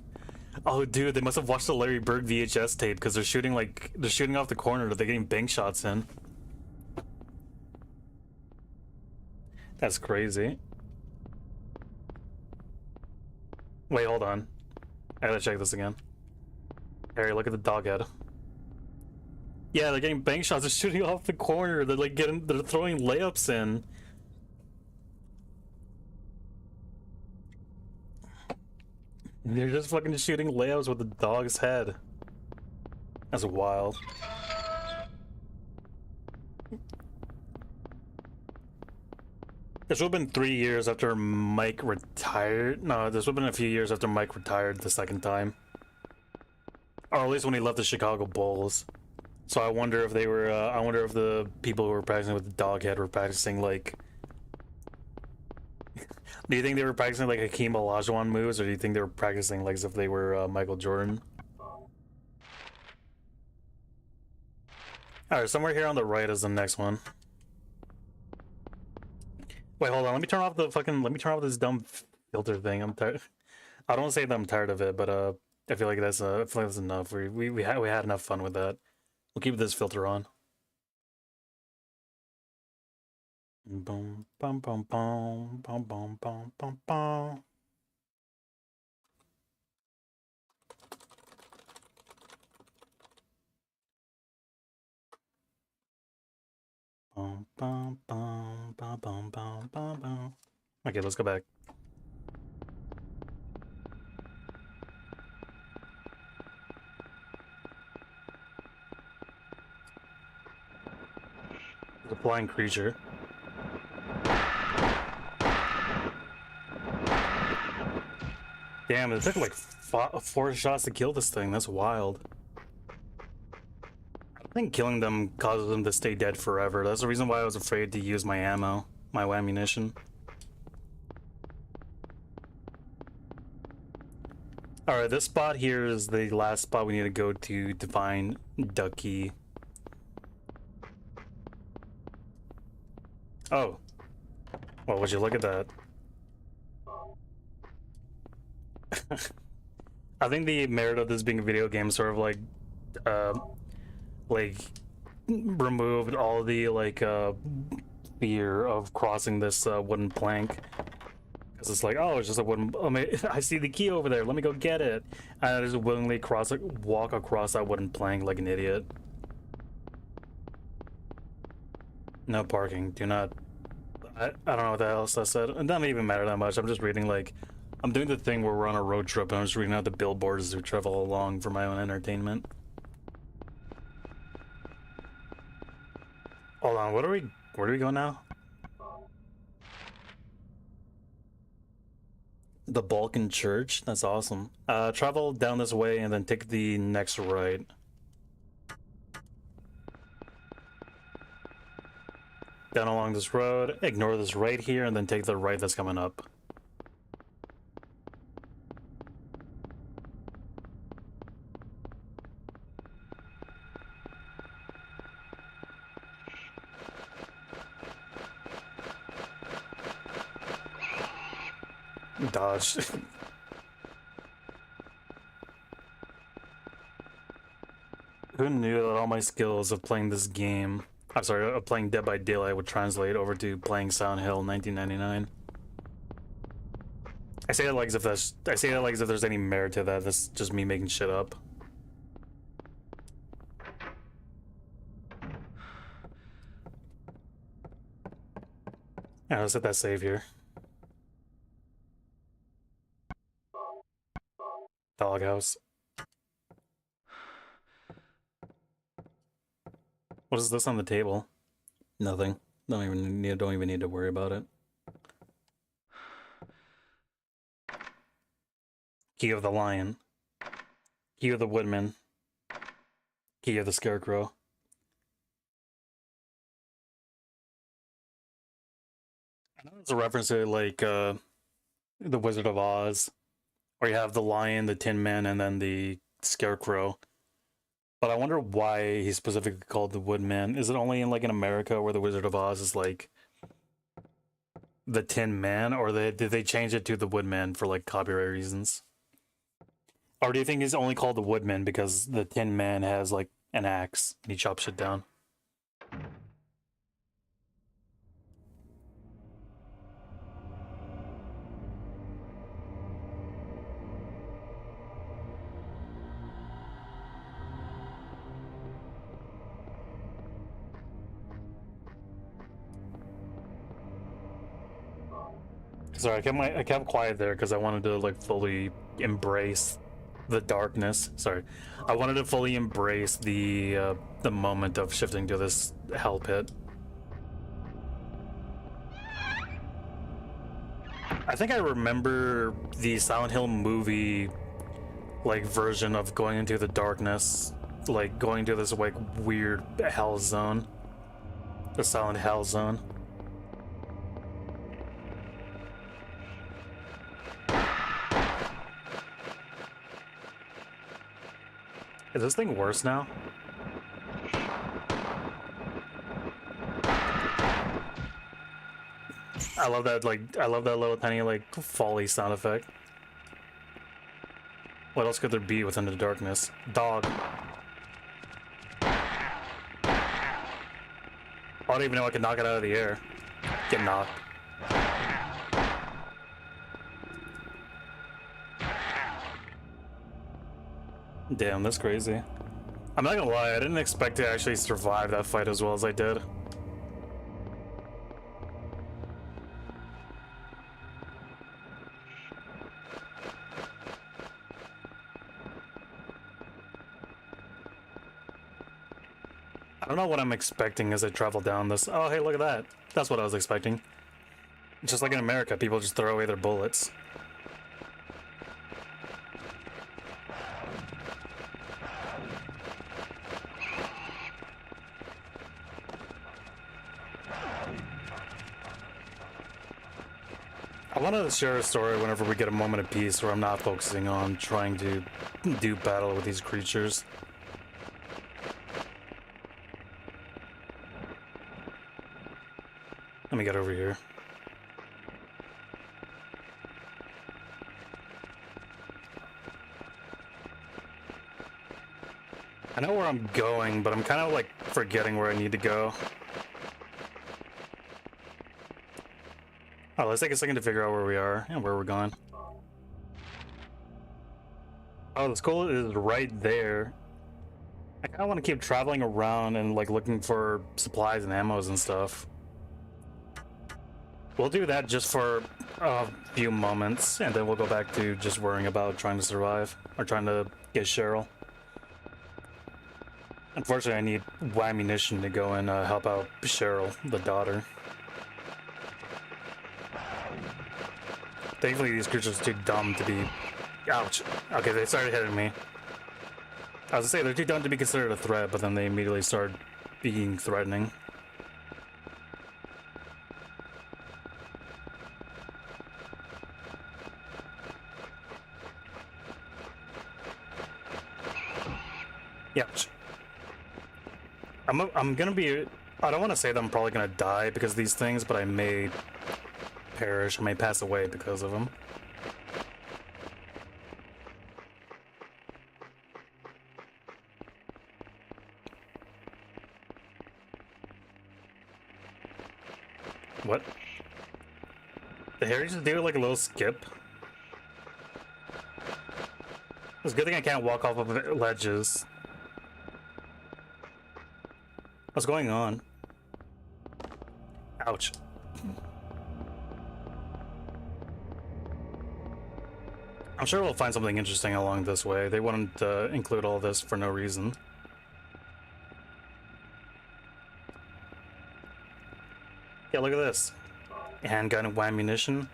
Speaker 1: Oh, dude, they must have watched the Larry Bird VHS tape because they're shooting off the corner. They're getting bank shots in. That's crazy. Wait, hold on. I gotta check this again. Harry, look at the dog head. Yeah, they're getting bank shots. They're shooting off the corner. They're like they're throwing layups in. They're just fucking shooting layups with the dog's head. That's wild. This would have been 3 years after Mike retired. No, this would have been a few years after Mike retired the second time. Or at least when he left the Chicago Bulls. So I wonder if they were, I wonder if the people who were practicing with the dog head were practicing, like... Do you think they were practicing, like, Hakeem Olajuwon moves, or do you think they were practicing, like, as if they were Michael Jordan? Alright, somewhere here on the right is the next one. Wait, hold on, let me turn off this dumb filter thing. I'm tired. I don't want to say that I'm tired of it, but, I feel like that's enough. We had enough fun with that. We'll keep this filter on. Boom, bum, bum, bum, bum, bum, bum, bum, bum. Bum, bum, bum, bum, bum, bum, bum, bum. Okay, let's go back. The flying creature. Damn, it took like 4 shots to kill this thing. That's wild. I think killing them causes them to stay dead forever. That's the reason why I was afraid to use my ammo, my ammunition. Alright, this spot here is the last spot we need to go to find Ducky. Oh. Well, would you look at that? I think the merit of this being a video game sort of like removed all the fear of crossing this wooden plank. Because it's like, oh, it's just a wooden, I see the key over there, let me go get it. And I just willingly walk across that wooden plank like an idiot. No parking, do not. I don't know what the else I said. It doesn't even matter that much. I'm just reading, like, I'm doing the thing where we're on a road trip and I'm just reading out the billboards as we travel along for my own entertainment. Hold on, where do we go now? The Balkan Church? That's awesome. Travel down this way and then take the next right. Down along this road, ignore this right here, and then take the right that's coming up. Dodge. Who knew that all my skills of playing this game, I'm sorry, of playing Dead by Daylight would translate over to playing Silent Hill 1999? I say that like as if there's any merit to that. That's just me making shit up. Yeah, let's hit that save here. Doghouse. What is this on the table? Nothing. Don't even need to worry about it. Key of the Lion. Key of the Woodman. Key of the Scarecrow. I know it's a reference to like the Wizard of Oz, where you have the lion, the Tin Man, and then the Scarecrow. But I wonder why he's specifically called the Woodman. Is it only in like in America where the Wizard of Oz is like the Tin Man, or did they change it to the Woodman for like copyright reasons? Or do you think he's only called the Woodman because the Tin Man has like an axe and he chops shit down? Sorry, I kept quiet there because I wanted to like fully embrace the darkness. Sorry, I wanted to fully embrace the moment of shifting to this hell pit. I think I remember the Silent Hill movie like version of going into the darkness, like going to this like weird hell zone, the Silent Hell zone. Is this thing worse now? I love that little tiny like folly sound effect. What else could there be within the darkness? Dog. I don't even know I can knock it out of the air. Get knocked. Damn, that's crazy. I'm not gonna lie, I didn't expect to actually survive that fight as well as I did. I don't know what I'm expecting as I travel down this. Oh, hey, look at that. That's what I was expecting. Just like in America, people just throw away their bullets. want to share a story whenever we get a moment of peace where I'm not focusing on trying to do battle with these creatures. Let me get over here. I know where I'm going, but I'm kind of like forgetting where I need to go. Oh, let's take a second to figure out where we are and where we're going. Oh, the school is right there. I kind of want to keep traveling around and like looking for supplies and ammos and stuff. We'll do that just for a few moments, and then we'll go back to just worrying about trying to survive or trying to get Cheryl. Unfortunately, I need ammunition to go and help out Cheryl, the daughter. Thankfully, these creatures are too dumb to be... Ouch. Okay, they started hitting me. I was gonna say, they're too dumb to be considered a threat, but then they immediately started being threatening. Ouch. I'm gonna be... I don't want to say that I'm probably gonna die because of these things, but I may perish. I may pass away because of them. What? Did Harry just do like a little skip? It's a good thing I can't walk off of ledges. What's going on? Ouch. I'm sure we'll find something interesting along this way. They wouldn't include all this for no reason. Yeah, look at this. Handgun and ammunition.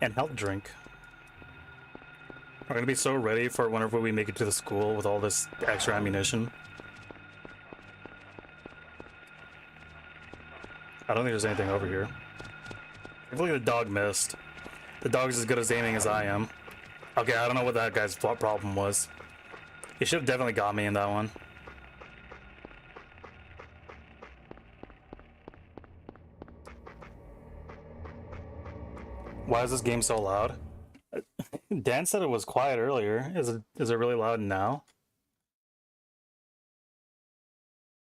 Speaker 1: And health drink. We're gonna be so ready for whenever we make it to the school with all this extra ammunition. I don't think there's anything over here. Hopefully the dog missed. The dog's as good at aiming as I am. Okay, I don't know what that guy's problem was. He should have definitely got me in that one. Why is this game so loud? Dan said it was quiet earlier. Is it really loud now?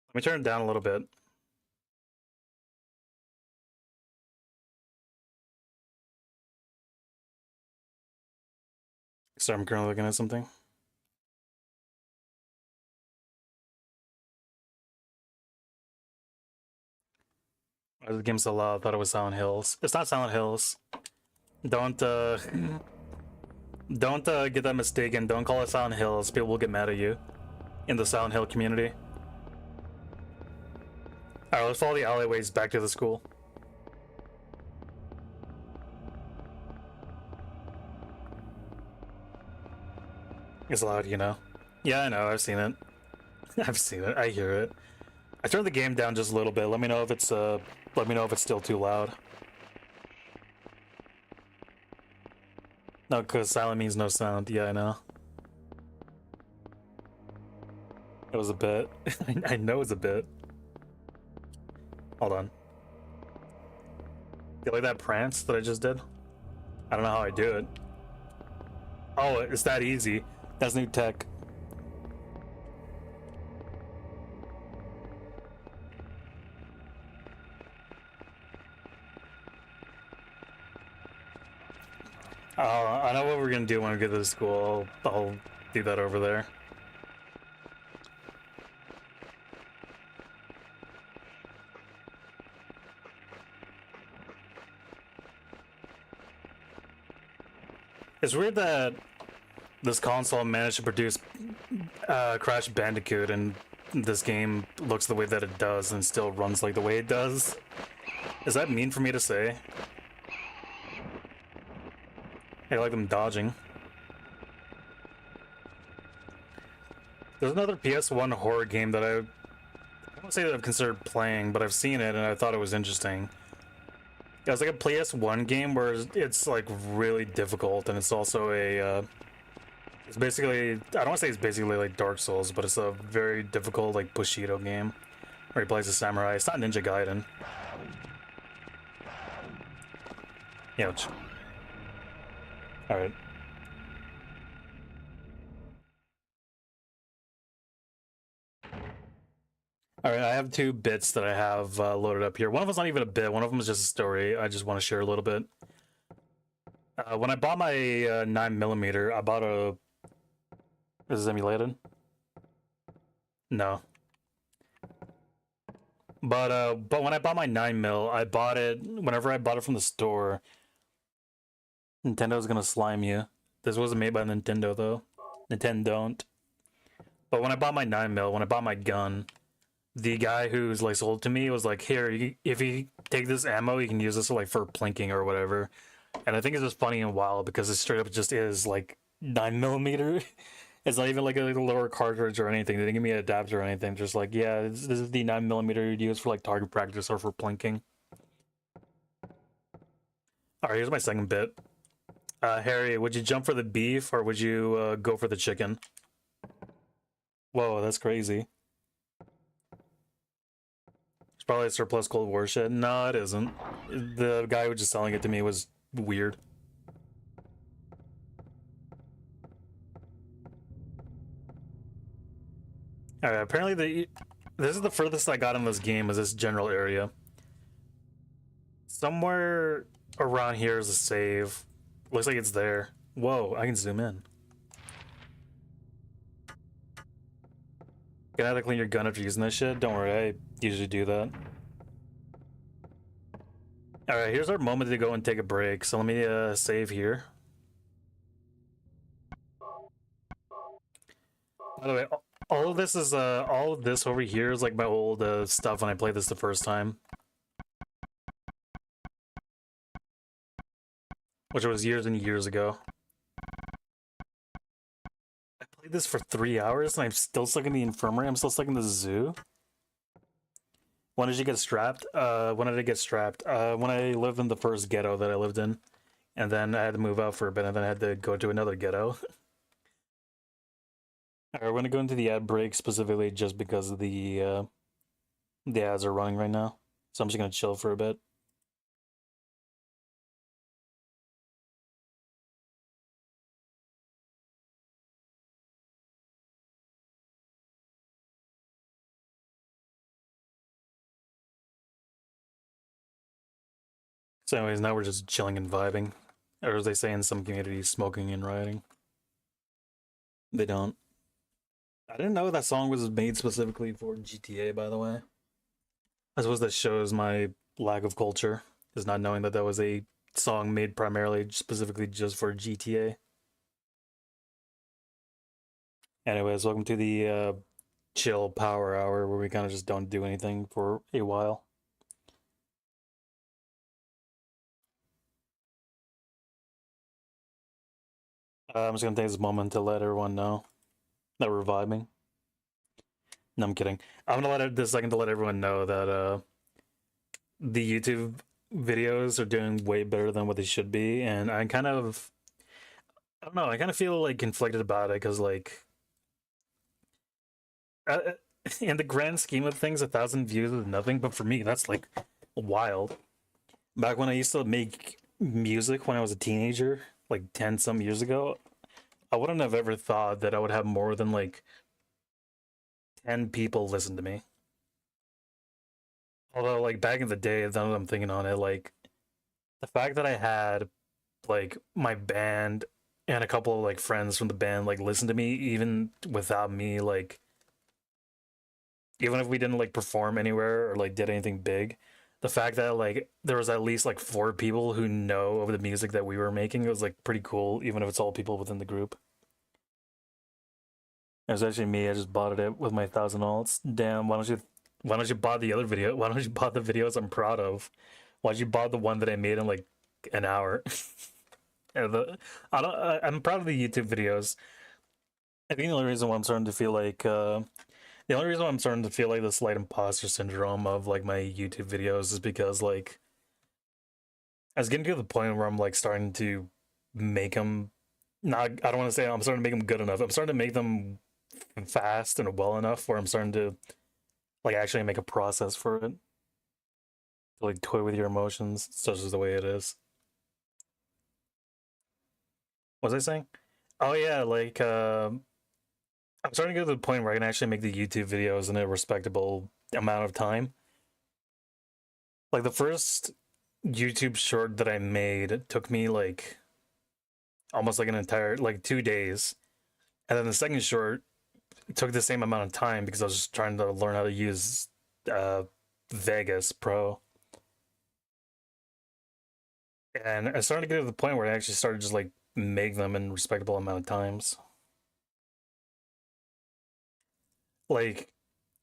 Speaker 1: Let me turn it down a little bit. Sorry, I'm currently looking at something. Why is the game so loud? I thought it was Silent Hills. It's not Silent Hills. Don't get that mistaken. Don't call it Silent Hills. People will get mad at you in the Silent Hill community. Alright, let's follow the alleyways back to the school. It's loud, you know. Yeah, I know. I've seen it. I've seen it. I hear it. I turned the game down just a little bit. Let me know if it's still too loud. No, because silent means no sound. Yeah, I know. It was a bit. I know it's a bit. Hold on. You like that prance that I just did? I don't know how I do it. Oh, it's that easy. That's new tech. I know what we're gonna do when we get to the school. I'll do that over there. It's weird that this console managed to produce Crash Bandicoot and this game looks the way that it does and still runs like the way it does. Is that mean for me to say? I like them dodging. There's another PS1 horror game that I don't say that I've considered playing, but I've seen it and I thought it was interesting. Yeah, it's like a PS1 game where it's like really difficult, and it's also it's basically, I don't want to say it's basically like Dark Souls, but it's a very difficult like Bushido game where he plays a samurai. It's not Ninja Gaiden. Ouch. All right. All right, I have two bits that I have loaded up here. One of them's not even a bit. One of them is just a story. I just want to share a little bit. When I bought my 9mm, I bought a. Is this emulated? No. But when I bought my 9mm, I bought it. Whenever I bought it from the store, Nintendo's gonna slime you. This wasn't made by Nintendo though. Nintendo don't. But when I bought my 9mm, when I bought my gun, the guy who's like sold to me was like, "Here, if you take this ammo, you can use this like for plinking or whatever." And I think it's just funny and wild because it straight up just is like 9mm. It's not even like a lower cartridge or anything. They didn't give me an adapter or anything. Just like, yeah, this is the 9mm you'd use for like target practice or for plinking. All right, here's my second bit. Harry, would you jump for the beef or would you go for the chicken? Whoa, that's crazy. It's probably a surplus Cold War shit. No, it isn't. The guy who was just selling it to me was weird. Alright, apparently this is the furthest I got in this game, is this general area. Somewhere around here is a save. Looks like it's there. Whoa, I can zoom in. Gonna have to clean your gun after using this shit? Don't worry, I usually do that. Alright, here's our moment to go and take a break. So let me save here. By the way, all of this is all of this over here is like my old stuff when I played this the first time. Which was years and years ago. I played this for 3 hours and I'm still stuck in the infirmary. I'm still stuck in the zoo. When did you get strapped? When did I get strapped? When I lived in the first ghetto that I lived in. And then I had to move out for a bit and then I had to go to another ghetto. Alright, we're gonna go into the ad break specifically just because the ads are running right now. So I'm just gonna chill for a bit. So anyways, now we're just chilling and vibing. Or as they say in some communities, smoking and rioting. They don't. I didn't know that song was made specifically for GTA, by the way. I suppose that shows my lack of culture, is not knowing that that was a song made primarily specifically just for GTA. Anyways, welcome to the chill power hour where we kind of just don't do anything for a while. I'm just gonna take this moment to let everyone know that we're vibing. No, I'm kidding. I'm gonna let this second to let everyone know that the YouTube videos are doing way better than what they should be, and I kind of, I don't know, I kind of feel like conflicted about it because like, in the grand scheme of things, 1,000 views is nothing, but for me that's like wild. Back when I used to make music when I was a teenager, like 10 some years ago, I wouldn't have ever thought that I would have more than like 10 people listen to me. Although, like, back in the day, now that I'm thinking on it, like, the fact that I had, like, my band and a couple of, like, friends from the band, like, listen to me, even without me, like, even if we didn't, like, perform anywhere or, like, did anything big, the fact that, like, there was at least, like, 4 people who know of the music that we were making, it was, like, pretty cool, even if it's all people within the group. It was actually me, I just bought it with my 1,000 alts. Damn, why don't you buy the other video? Why don't you buy the videos I'm proud of? Why'd you buy the one that I made in like an hour? I'm proud of the YouTube videos. I think the only reason why I'm starting to feel like the only reason why I'm starting to feel like the slight imposter syndrome of like my YouTube videos is because like I was getting to the point where I'm like starting to make them not. I don't want to say I'm starting to make them good enough. I'm starting to make them fast and well enough where I'm starting to like actually make a process for it. To, like toy with your emotions. It's just the way it is. What was I saying? Oh yeah, like I'm starting to get to the point where I can actually make the YouTube videos in a respectable amount of time. Like the first YouTube short that I made took me like almost like an entire like 2 days. And then the second short took the same amount of time because I was just trying to learn how to use uh Vegas Pro. And I started to get to the point where I actually started just like make them in respectable amount of times. Like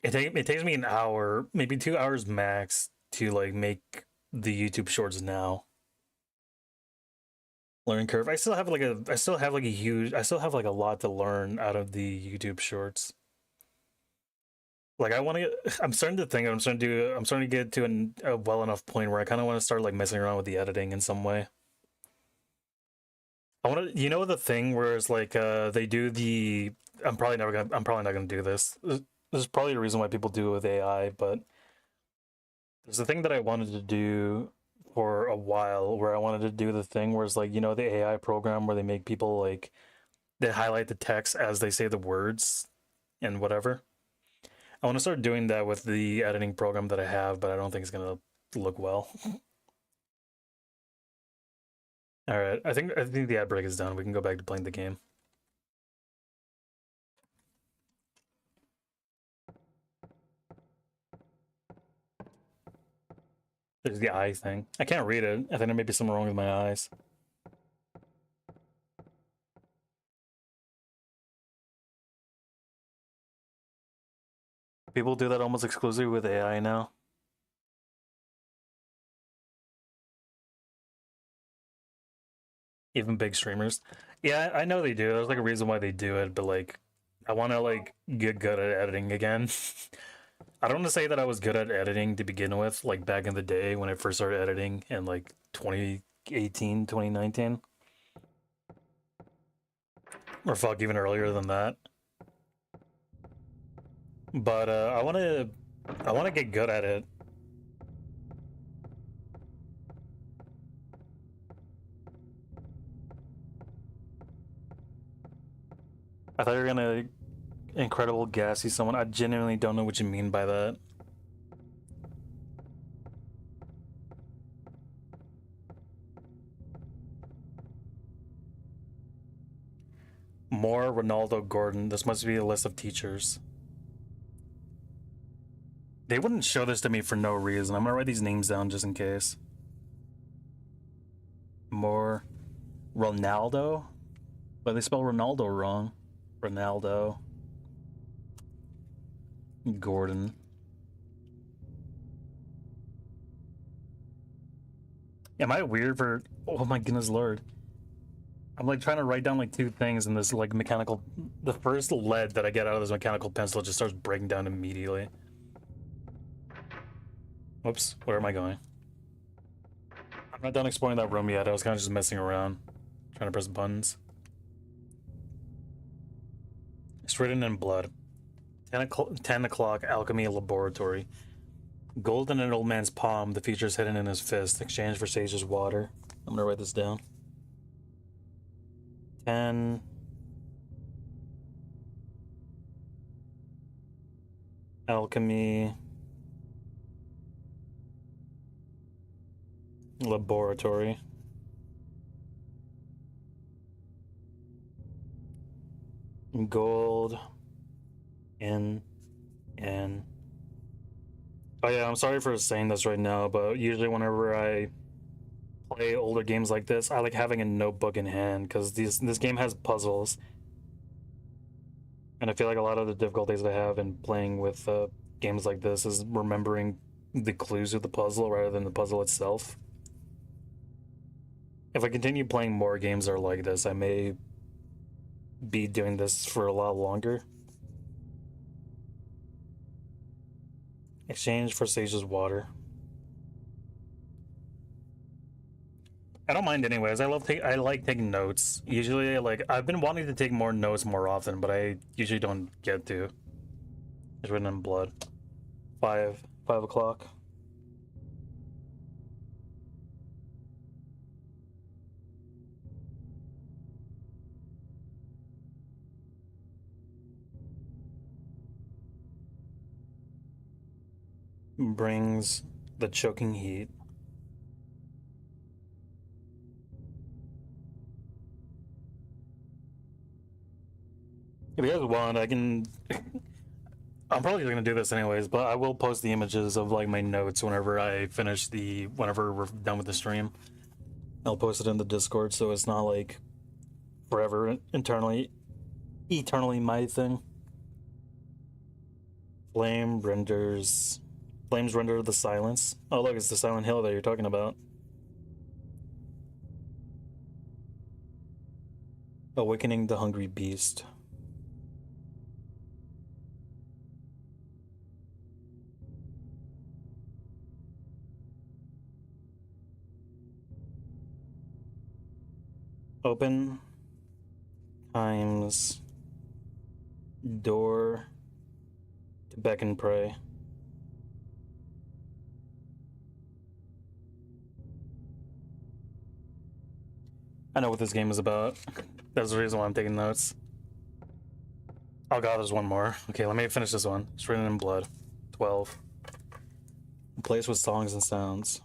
Speaker 1: it takes me an hour, maybe 2 hours max to like make the YouTube shorts now. Learning curve. I still have like a lot to learn out of the YouTube shorts. Like I want to get, I'm starting to think I'm starting to get to a well enough point where I kind of want to start like messing around with the editing in some way. I want to, you know, the thing where it's like they do the I'm probably not gonna do this. This is probably the reason why people do it with AI, but there's a thing that I wanted to do for a while where I wanted to do the thing where it's like, you know, the AI program where they make people like they highlight the text as they say the words and whatever. I want to start doing that with the editing program that I have, but I don't think it's gonna look well. All right, I think the ad break is done. We can go back to playing the game. There's the eye thing. I can't read it. I think there may be something wrong with my eyes. People do that almost exclusively with AI now. Even big streamers. Yeah, I know they do. There's like a reason why they do it, but like I want to like get good at editing again. I don't want to say that I was good at editing to begin with, like back in the day when I first started editing in like 2018, 2019. Or fuck, even earlier than that. But I want to get good at it. I thought you were gonna incredible gassy someone. I genuinely don't know what you mean by that. More Ronaldo Gordon. This must be a list of teachers. They wouldn't show this to me for no reason. I'm gonna write these names down just in case. More Ronaldo? But they spell Ronaldo wrong. Ronaldo Gordon. Am I weird for? Oh my goodness lord! I'm like trying to write down like two things, and this like mechanical. The first lead that I get out of this mechanical pencil just starts breaking down immediately. Whoops! Where am I going? I'm not done exploring that room yet. I was kind of just messing around, trying to press buttons. It's written in blood. 10 o'clock alchemy laboratory. Gold in an old man's palm, the features hidden in his fist, exchange for sage's water. I'm gonna write this down. 10 alchemy laboratory. Gold in and oh yeah, I'm sorry for saying this right now, but usually whenever I play older games like this, I like having a notebook in hand because this game has puzzles, and I feel like a lot of the difficulties I have in playing with games like this is remembering the clues of the puzzle rather than the puzzle itself. If I continue playing more games that are like this, I may be doing this for a lot longer. Exchange for sage's water. I don't mind anyways. I like taking notes. Usually, like I've been wanting to take more notes more often, but I usually don't get to. It's written in blood. 5 o'clock. Brings the choking heat. If you guys want, I can. I'm probably gonna do this anyways, but I will post the images of like my notes whenever whenever we're done with the stream. I'll post it in the Discord so it's not like forever eternally my thing. Flames render the silence. Oh look, it's the Silent Hill that you're talking about. Awakening the hungry beast. Open times door to beck and pray. I know what this game is about. That's the reason why I'm taking notes. Oh god, there's one more. Okay, let me finish this one. It's written in blood. 12. A place with songs and sounds.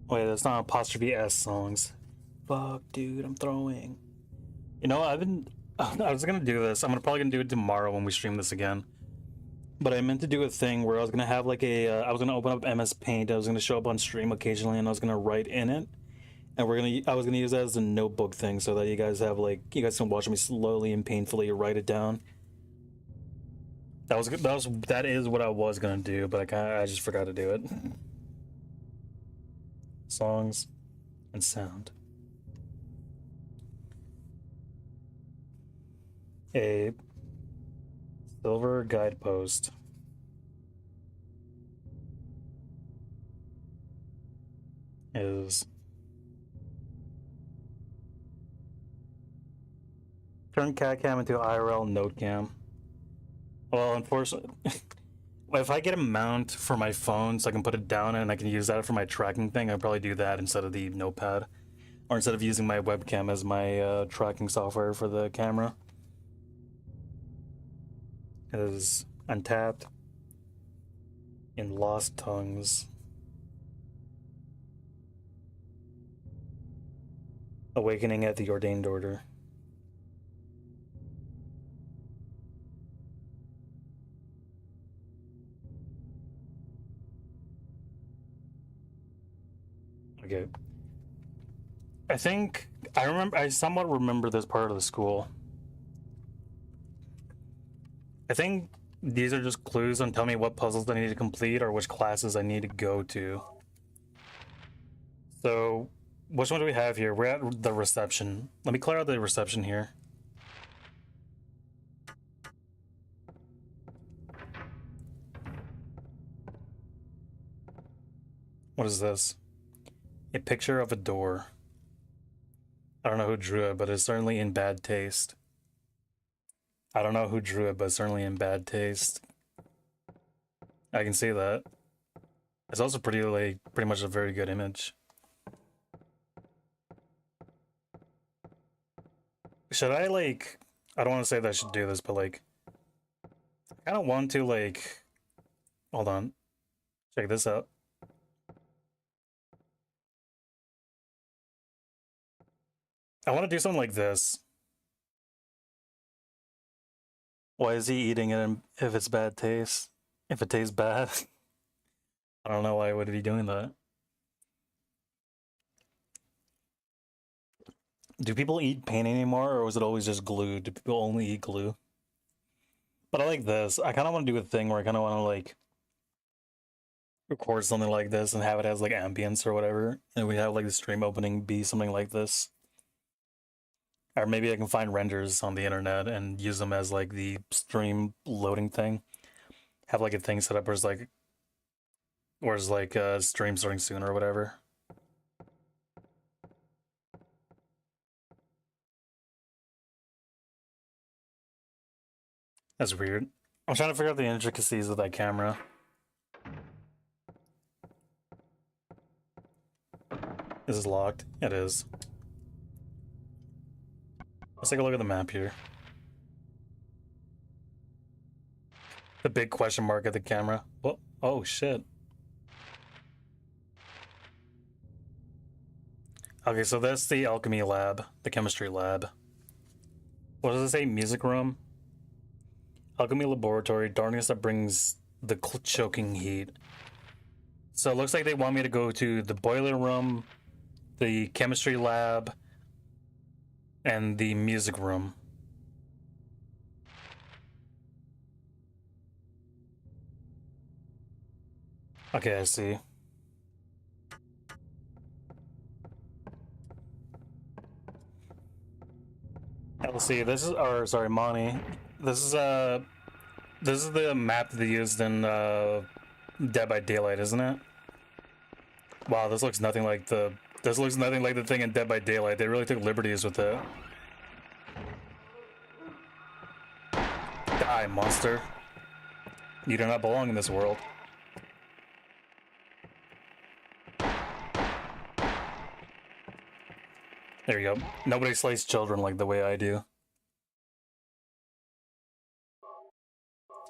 Speaker 1: Wait, that's not apostrophe S songs. Fuck, dude, I'm throwing. You know, I was gonna do this. Probably gonna do it tomorrow when we stream this again. But I meant to do a thing where I was gonna have like I was gonna open up MS Paint. I was gonna show up on stream occasionally, and I was gonna write in it. And I was gonna use that as a notebook thing, so that you guys can watch me slowly and painfully write it down. That is what I was gonna do, but I just forgot to do it. Songs and sound. A silver guidepost. Is turn cat cam into IRL note cam. Well, unfortunately, if I get a mount for my phone so I can put it down and I can use that for my tracking thing, I'd probably do that instead of the notepad, or instead of using my webcam as my tracking software for the camera. It is Untapped in Lost Tongues. Awakening at the Ordained Order. Okay. I somewhat remember this part of the school. I think these are just clues on tell me what puzzles I need to complete or which classes I need to go to. So, which one do we have here? We're at the reception. Let me clear out the reception here. What is this? A picture of a door. I don't know who drew it, but it's certainly in bad taste. I don't know who drew it, but it's certainly in bad taste. I can see that. It's also pretty much a very good image. Should I I don't want to say that I should do this, but I kind of want to hold on. Check this out. I want to do something like this. Why is he eating it if it's bad taste? If it tastes bad? I don't know why would he be doing that. Do people eat paint anymore, or was it always just glue? Do people only eat glue? But I like this. I kind of want to do a thing where I kind of want to record something like this and have it as like ambience or whatever, and we have like the stream opening be something like this. Or maybe I can find renders on the internet and use them as like the stream loading thing. Have like a thing set up where it's like stream starting soon or whatever. That's weird. I'm trying to figure out the intricacies of that camera. Is this locked? It is. Let's take a look at the map here. The big question mark at the camera. Well, oh shit. Okay, so that's the alchemy lab, the chemistry lab. What does it say? Music room? Alchemy laboratory, darkness that brings the choking heat. So it looks like they want me to go to the boiler room, the chemistry lab, and the music room. Okay, I see. Let's see. This is, or sorry, Monty. This is the map that they used in Dead by Daylight, isn't it? Wow, this looks nothing like the. This looks nothing like the thing in Dead by Daylight. They really took liberties with it. Die, monster. You do not belong in this world. There you go. Nobody slays children like the way I do.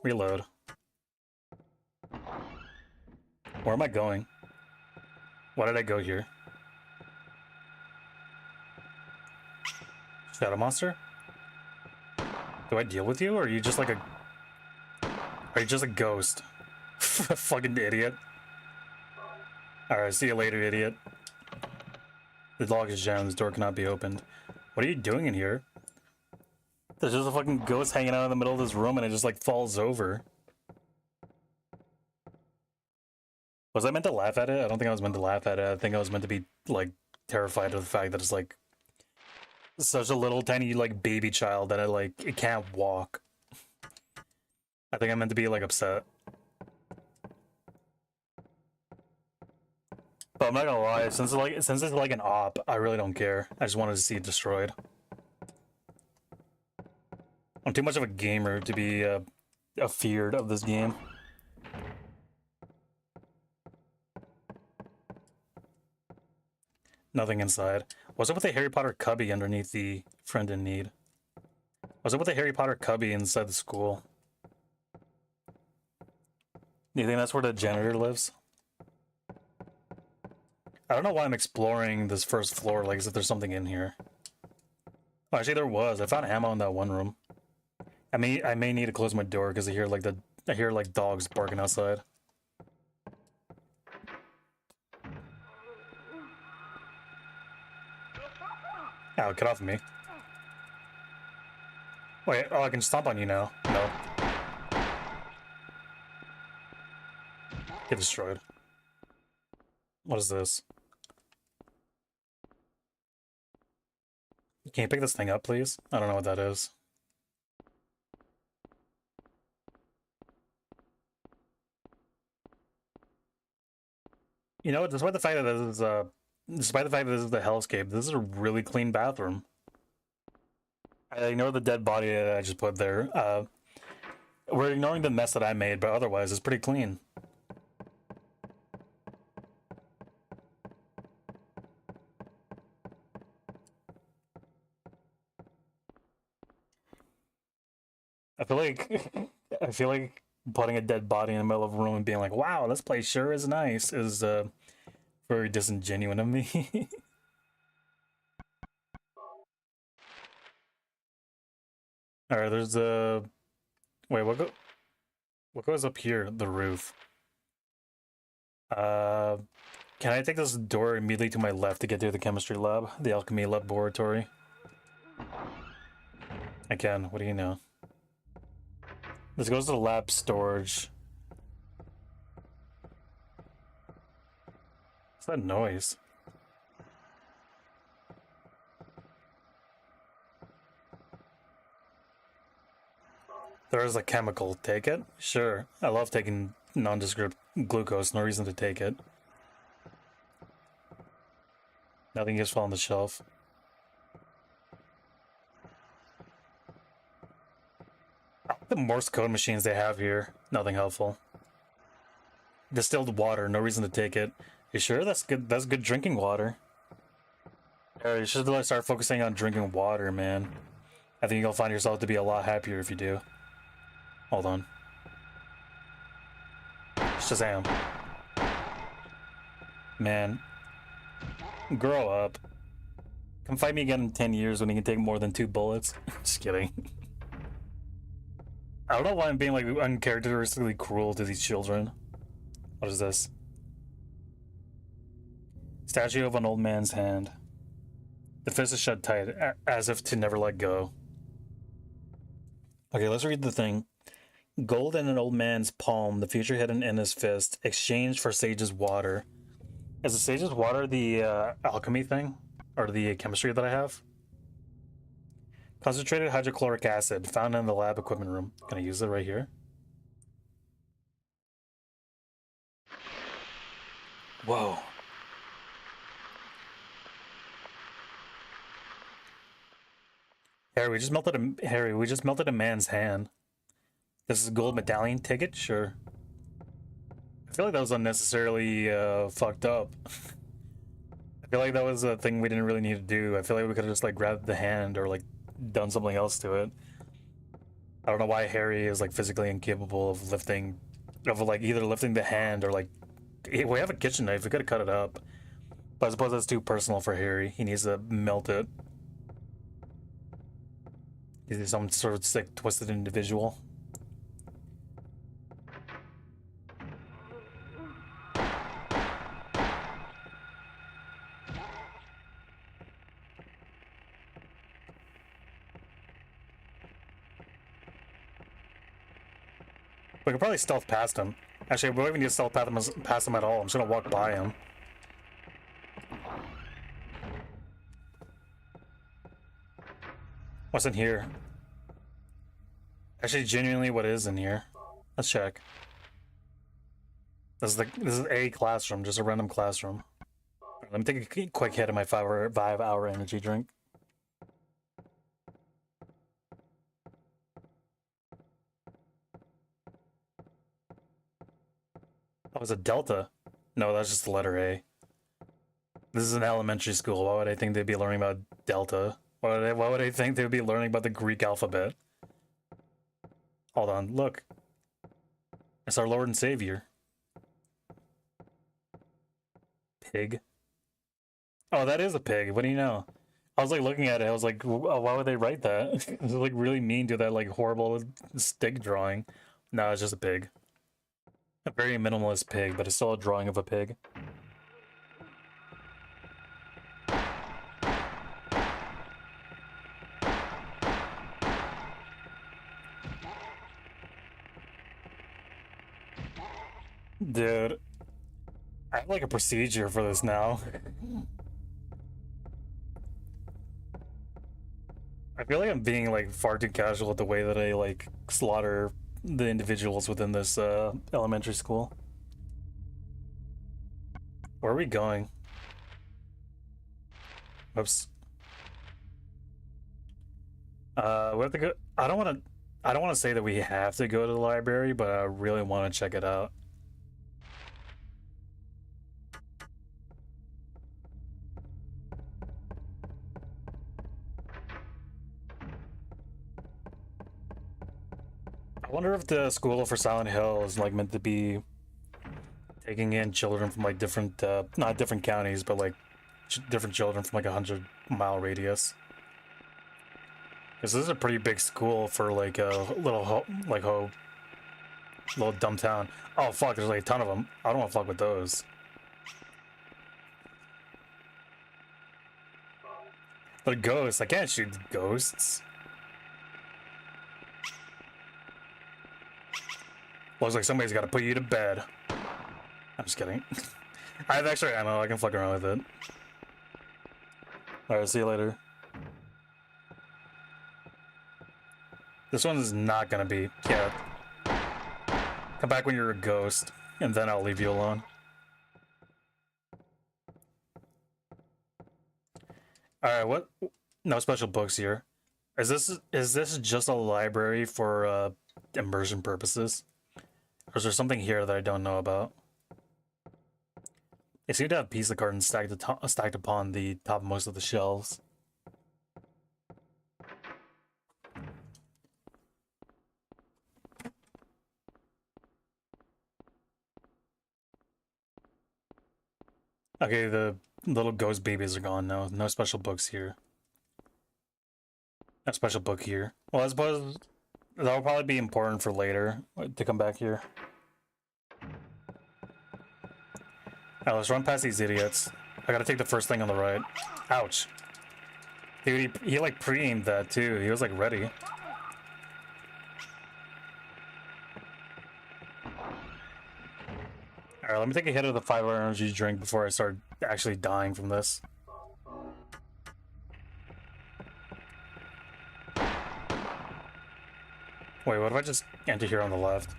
Speaker 1: Reload. Where am I going? Why did I go here? Shadow monster? Do I deal with you, or are you just like a... Are you just a ghost? Fucking idiot. Alright, see you later, idiot. The lock is jammed, this door cannot be opened. What are you doing in here? There's just a fucking ghost hanging out in the middle of this room and it just like falls over. Was I meant to laugh at it? I don't think I was meant to laugh at it. I think I was meant to be like terrified of the fact that it's like such a little tiny like baby child that it can't walk. I think I meant to be like upset. But I'm not gonna lie, since it's like an op, I really don't care. I just wanted to see it destroyed. I'm too much of a gamer to be afeared of this game. Nothing inside. What's up with the Harry Potter cubby underneath the friend in need? What's up with the Harry Potter cubby inside the school? Do you think that's where the janitor lives? I don't know why I'm exploring this first floor, like as if there's something in here. Oh, actually there was. I found ammo in that one room. I may need to close my door because I hear like dogs barking outside. Ow, get off of me. Wait, oh, I can stomp on you now. No. Get destroyed. What is this? Can you pick this thing up, please? I don't know what that is. You know, despite the fact that this is the hellscape, this is a really clean bathroom. I ignore the dead body that I just put there. We're ignoring the mess that I made, but otherwise it's pretty clean. I feel like putting a dead body in the middle of a room and being like, "Wow, this place sure is nice," is very disingenuous of me. All right, there's a wait. What goes up here? The roof. Can I take this door immediately to my left to get to the chemistry lab, the alchemy laboratory? I can. What do you know? This goes to the lab storage. What's that noise? There is a chemical. Take it? Sure. I love taking nondescript glucose. No reason to take it. Nothing gets fall on the shelf. The Morse code machines they have here. Nothing helpful. Distilled water. No reason to take it. You sure? That's good. That's good drinking water. Yeah, you should really start focusing on drinking water, man. I think you'll find yourself to be a lot happier if you do. Hold on. Shazam. Man. Grow up. Come fight me again in 10 years when you can take more than 2 bullets. Just kidding. I don't know why I'm being like uncharacteristically cruel to these children. What is this? Statue of an old man's hand. The fist is shut tight, as if to never let go. Okay, let's read the thing. Gold in an old man's palm, the future hidden in his fist, exchanged for sage's water. Is the sage's water the alchemy thing? Or the chemistry that I have? Concentrated hydrochloric acid, found in the lab equipment room. Can I use it right here? Whoa. Harry, we just melted a man's hand. This is a gold medallion ticket? Sure. I feel like that was unnecessarily fucked up. I feel like that was a thing we didn't really need to do. I feel like we could have just like grabbed the hand or like done something else to it. I don't know why Harry is like physically incapable of lifting, of like either lifting the hand or like, we have a kitchen knife, we could have cut it up. But I suppose that's too personal for Harry. He needs to melt it. He's some sort of sick, twisted individual. We could probably stealth past him. Actually, we don't even need to stealth past him at all. I'm just gonna walk by him. What's in here? Actually, genuinely, what is in here? Let's check. This is a classroom, just a random classroom. Let me take a quick hit of my 5-hour energy drink. Oh, it's a delta. No, that's just the letter A. This is an elementary school. Why would I think they'd be learning about delta? Why would I think they'd be learning about the Greek alphabet? Hold on, look. It's our Lord and Savior. Pig. Oh, that is a pig. What do you know? I was like looking at it. I was like, oh, why would they write that? It's like really mean to that like horrible stick drawing. No, it's just a pig. A very minimalist pig, but it's still a drawing of a pig. Dude, I have like a procedure for this now. I feel like I'm being like far too casual with the way that I like slaughter the individuals within this elementary school. Where are we going? Oops. We have to go. I don't want to say that we have to go to the library, but I really want to check it out. I wonder if the school for Silent Hill is like meant to be taking in children from like different, not different counties, but like different children from like 100-mile radius. Because this is a pretty big school for like a little little dumb town. Oh fuck, there's like a ton of them. I don't want to fuck with those. But ghosts, I can't shoot ghosts. Looks like somebody's got to put you to bed. I'm just kidding. I have extra ammo. I can fuck around with it. Alright, see you later. This one is not gonna be. Yeah. Come back when you're a ghost, and then I'll leave you alone. Alright, what? No special books here. Is this just a library for immersion purposes? Or is there something here that I don't know about? They seem to have pizza cartons stacked upon the top of most of the shelves. Okay, the little ghost babies are gone now. No special books here. No special book here. Well, I suppose that'll probably be important for later to come back here. Now let's run past these idiots. I gotta take the first thing on the right. Ouch. Dude, he like pre-aimed that too. He was like ready. Alright, let me take a hit of the 5-hour energy drink before I start actually dying from this. Wait, what if I just enter here on the left?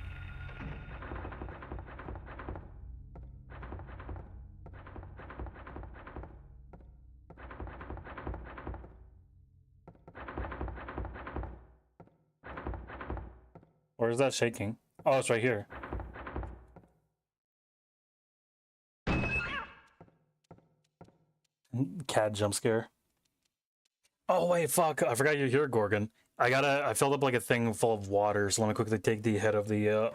Speaker 1: Where is that shaking? Oh, it's right here. Cat jump scare. Oh wait, fuck! I forgot you're here, Gorgon. I filled up like a thing full of water, so let me quickly take the head of the of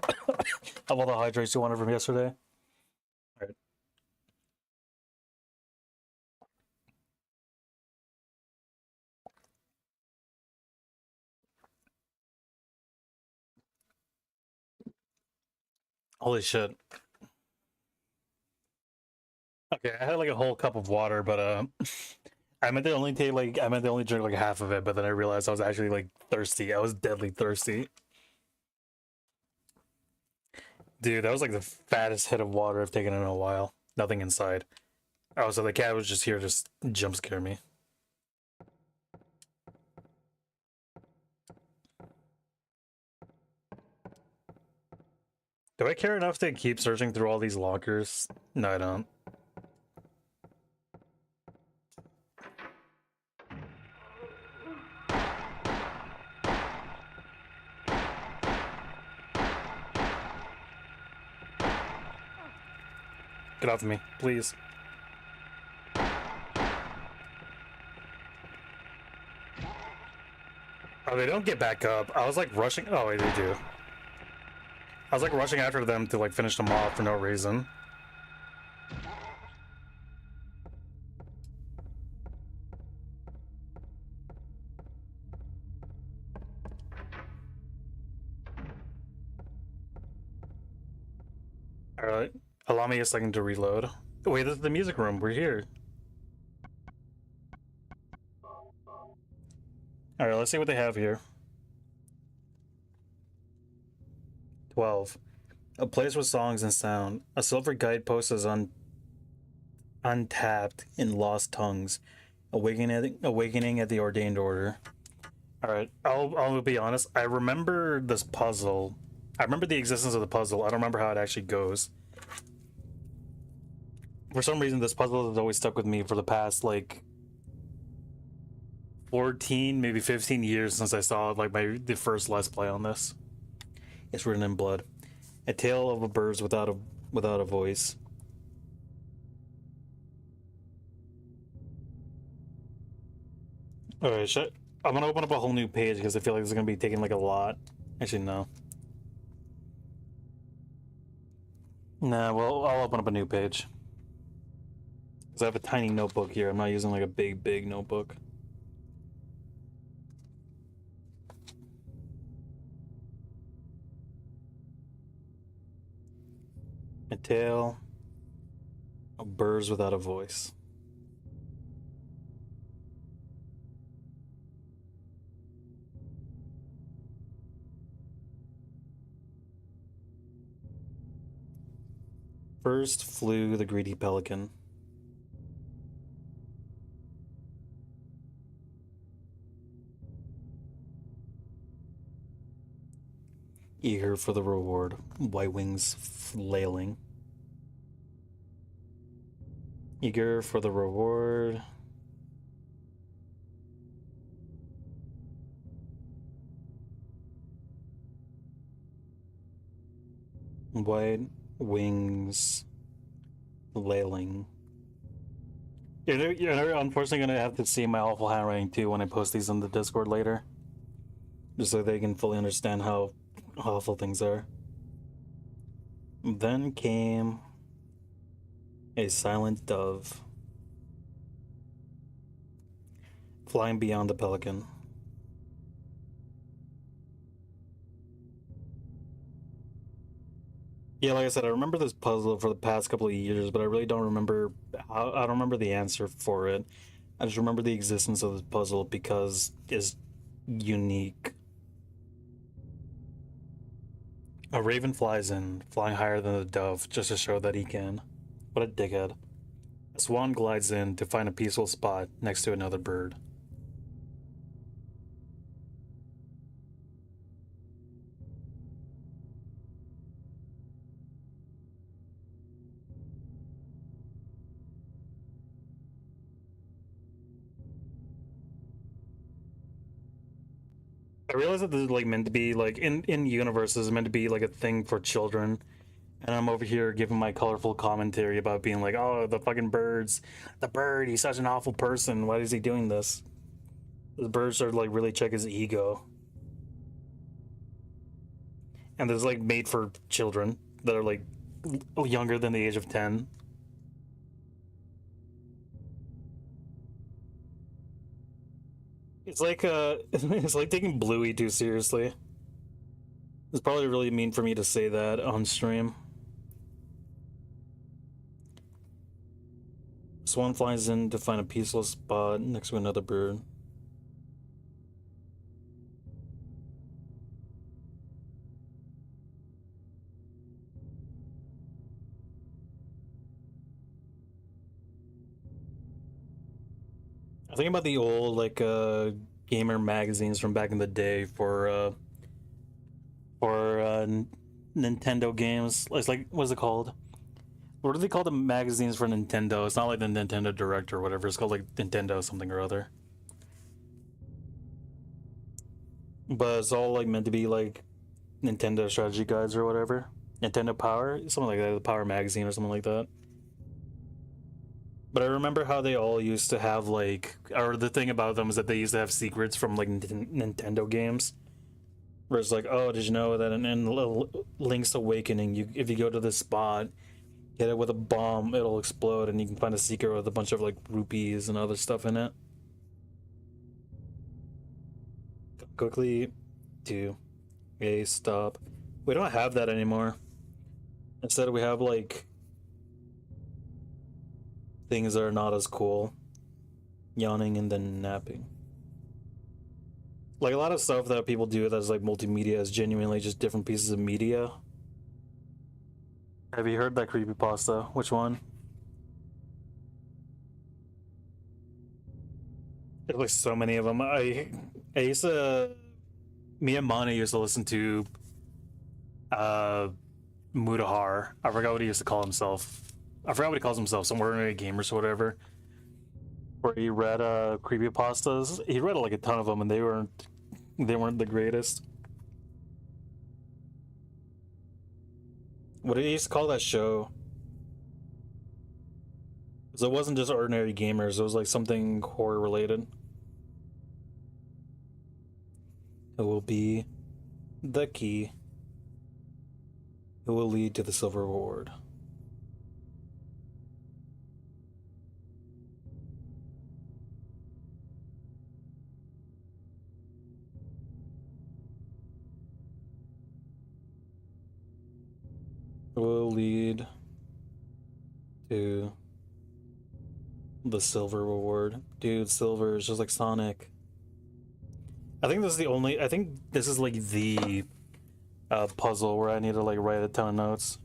Speaker 1: all the hydrates you wanted from yesterday. All right. Holy shit. Okay, I had like a whole cup of water, but I meant to only drink like half of it, but then I realized I was actually like thirsty. I was deadly thirsty. Dude, that was like the fattest hit of water I've taken in a while. Nothing inside. Oh, so the cat was just here to just jump scare me. Do I care enough to keep searching through all these lockers? No, I don't. Get off of me, please. Oh, they don't get back up. I was like rushing. Oh, wait, they do. I was like rushing after them to like finish them off for no reason. Alright. Allow me a second to reload. Wait, this is the music room. We're here. Alright, let's see what they have here. 12. A place with songs and sound. A silver guidepost is untapped in lost tongues. Awakening at the ordained order. Alright, I'll be honest. I remember this puzzle. I remember the existence of the puzzle. I don't remember how it actually goes. For some reason, this puzzle has always stuck with me for the past, like, 14, maybe 15 years since I saw, like, the first Let's Play on this. It's written in blood. A tale of a bird without a voice. Alright, I'm gonna open up a whole new page because I feel like this is gonna be taking, like, a lot. Actually, no. Nah, well, I'll open up a new page. Because I have a tiny notebook here. I'm not using like a big notebook. A tale of birds without a voice. First flew the greedy pelican. Eager for the reward, white wings flailing. Eager for the reward. White wings flailing. You're unfortunately gonna have to see my awful handwriting too when I post these in the Discord later. Just so they can fully understand how awful things are. Then came a silent dove flying beyond the pelican. Yeah, like I said, I remember this puzzle for the past couple of years, but I really don't remember. I don't remember the answer for it. I just remember the existence of this puzzle because it's unique. A raven flies in, flying higher than the dove, just to show that he can. What a dickhead. A swan glides in to find a peaceful spot next to another bird. I realize that this is like meant to be like in universes is meant to be like a thing for children, and I'm over here giving my colorful commentary about being like, oh, the fucking birds, the bird, he's such an awful person. Why is he doing this? The birds are like really check his ego, and this is like made for children that are like younger than the age of 10. It's like it's like taking Bluey too seriously. It's probably really mean for me to say that on stream. Swan flies in to find a peaceful spot next to another bird. I think about the old like gamer magazines from back in the day for Nintendo games. It's like, what's it called? What do they call the magazines for Nintendo? It's not like the Nintendo Direct or whatever. It's called like Nintendo something or other. But it's all like meant to be like Nintendo strategy guides or whatever. Nintendo Power, something like that. The Power magazine or something like that. But I remember how they all used to have like, or the thing about them is that they used to have secrets from like Nintendo games. Where it's like, oh, did you know that in Link's Awakening, if you go to this spot, hit it with a bomb, it'll explode, and you can find a secret with a bunch of like rupees and other stuff in it. Quickly to a stop. We don't have that anymore. Instead, we have like things that are not as cool. Yawning and then napping. Like a lot of stuff that people do that's like multimedia is genuinely just different pieces of media. Have you heard that creepypasta? Which one? There's like so many of them. I used to, me and Mani used to listen to Mudahar. I forgot what he used to call himself. I forgot what he calls himself, some ordinary gamers or whatever. Where he read creepypastas. He read like a ton of them, and they weren't the greatest. What did he used to call that show? Because it wasn't just ordinary gamers. It was like something horror related. It will be the key. It will lead to the silver reward. Will lead to the silver reward. Dude, silver is just like Sonic. I think this is like the puzzle where I need to like write a ton of notes.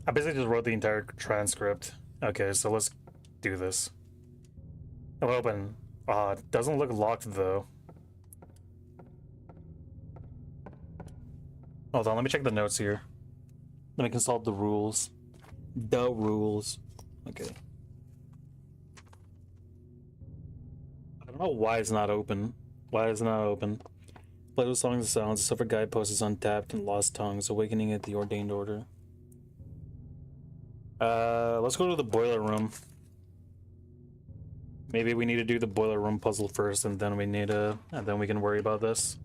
Speaker 1: I basically just wrote the entire transcript. Okay, so let's do this. It'll open. It doesn't look locked though. Hold on, let me check the notes here. Let me consult the rules. The rules. Okay. I don't know why it's not open. Why is it not open? Play those songs of silence. The silver guidepost is untapped and lost tongues, awakening at the ordained order. Let's go to the boiler room. Maybe we need to do the boiler room puzzle first, and then we can worry about this.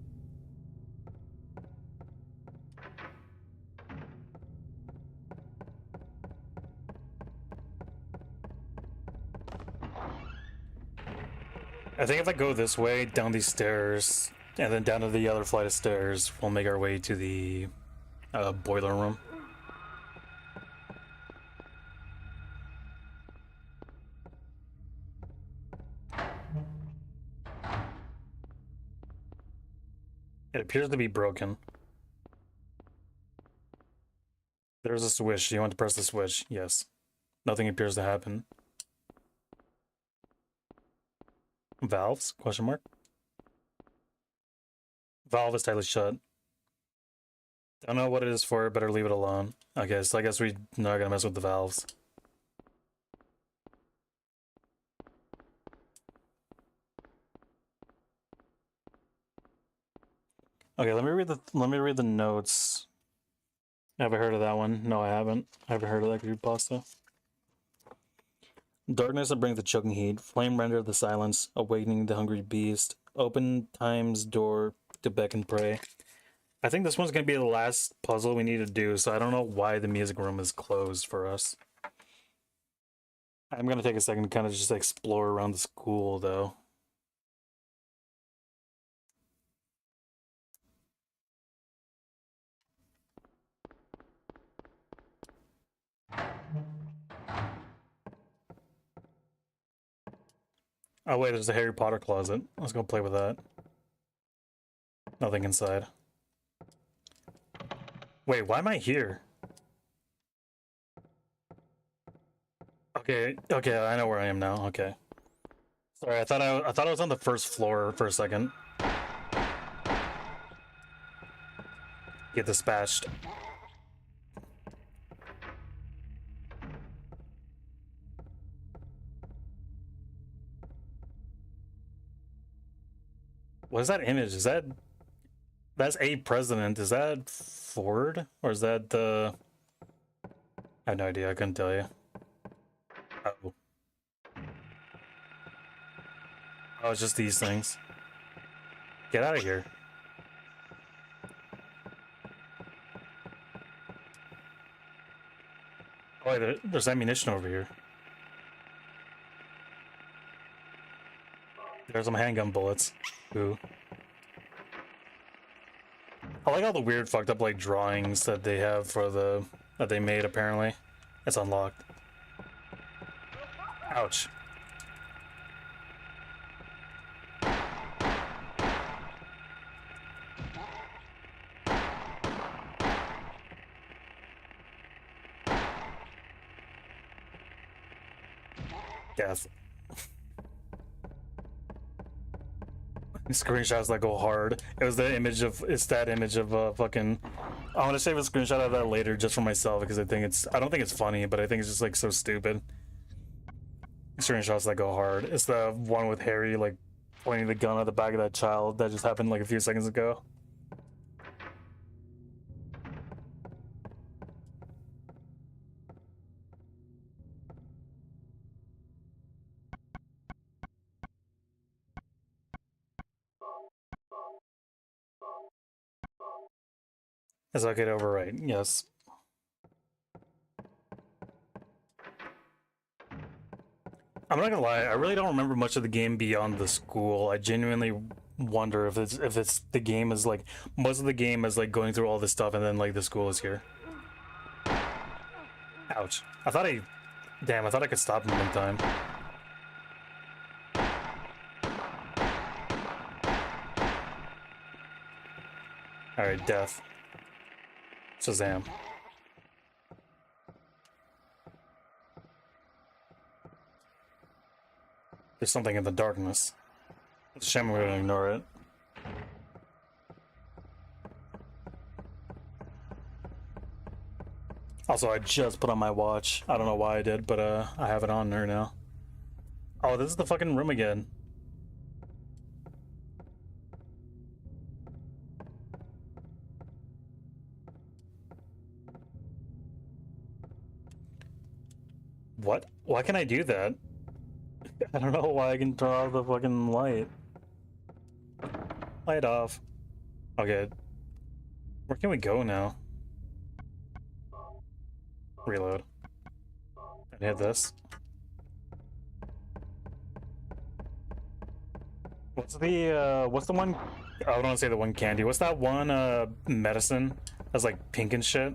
Speaker 1: I think if I go this way, down these stairs, and then down to the other flight of stairs, we'll make our way to the boiler room. It appears to be broken. There's a switch. Do you want to press the switch? Yes. Nothing appears to happen. Valves? Question mark. Valve is tightly shut. Don't know what it is for. Better leave it alone. Okay, so I guess we're not gonna mess with the valves. Okay, let me read the notes. Have I heard of that one? No, I haven't. I haven't heard of that creepypasta. Darkness that brings the choking heat. Flame render the silence, awakening the hungry beast. Open time's door to beck and pray. I think this one's gonna be the last puzzle we need to do, so I don't know why the music room is closed for us. I'm gonna take a second to kind of just explore around the school, though. Oh wait, there's a Harry Potter closet. Let's go play with that. Nothing inside. Wait, why am I here? Okay, I know where I am now. Okay. Sorry, I thought I was on the first floor for a second. Get dispatched. What is that image? That's a president? Is that Ford, or is that the? I have no idea. I couldn't tell you. Oh. Oh, it's just these things. Get out of here. Oh, wait, there's ammunition over here. There's some handgun bullets. Ooh. I like all the weird fucked up like drawings that they have for that they made apparently. It's unlocked. Ouch. Death. Screenshots that go hard. It's that image of fucking. I want to save a screenshot of that later just for myself because I don't think it's funny, but I think it's just like so stupid. Screenshots that go hard. It's the one with Harry like pointing the gun at the back of that child that just happened like a few seconds ago. Is okay to overwrite? Yes. I'm not gonna lie, I really don't remember much of the game beyond the school. I genuinely wonder if it's the game is like most of the game is like going through all this stuff and then like the school is here. Ouch. I thought I could stop him one time. Alright, death. Shazam. There's something in the darkness. It's a shame we're gonna ignore it. Also, I just put on my watch. I don't know why I did, but I have it on there now. Oh, this is the fucking room again. What? Why can I do that? I don't know why I can turn off the fucking light. Light off. Okay. Where can we go now? Reload. And hit this. What's the one? I don't want to say the one candy. What's that one medicine that's like pink and shit?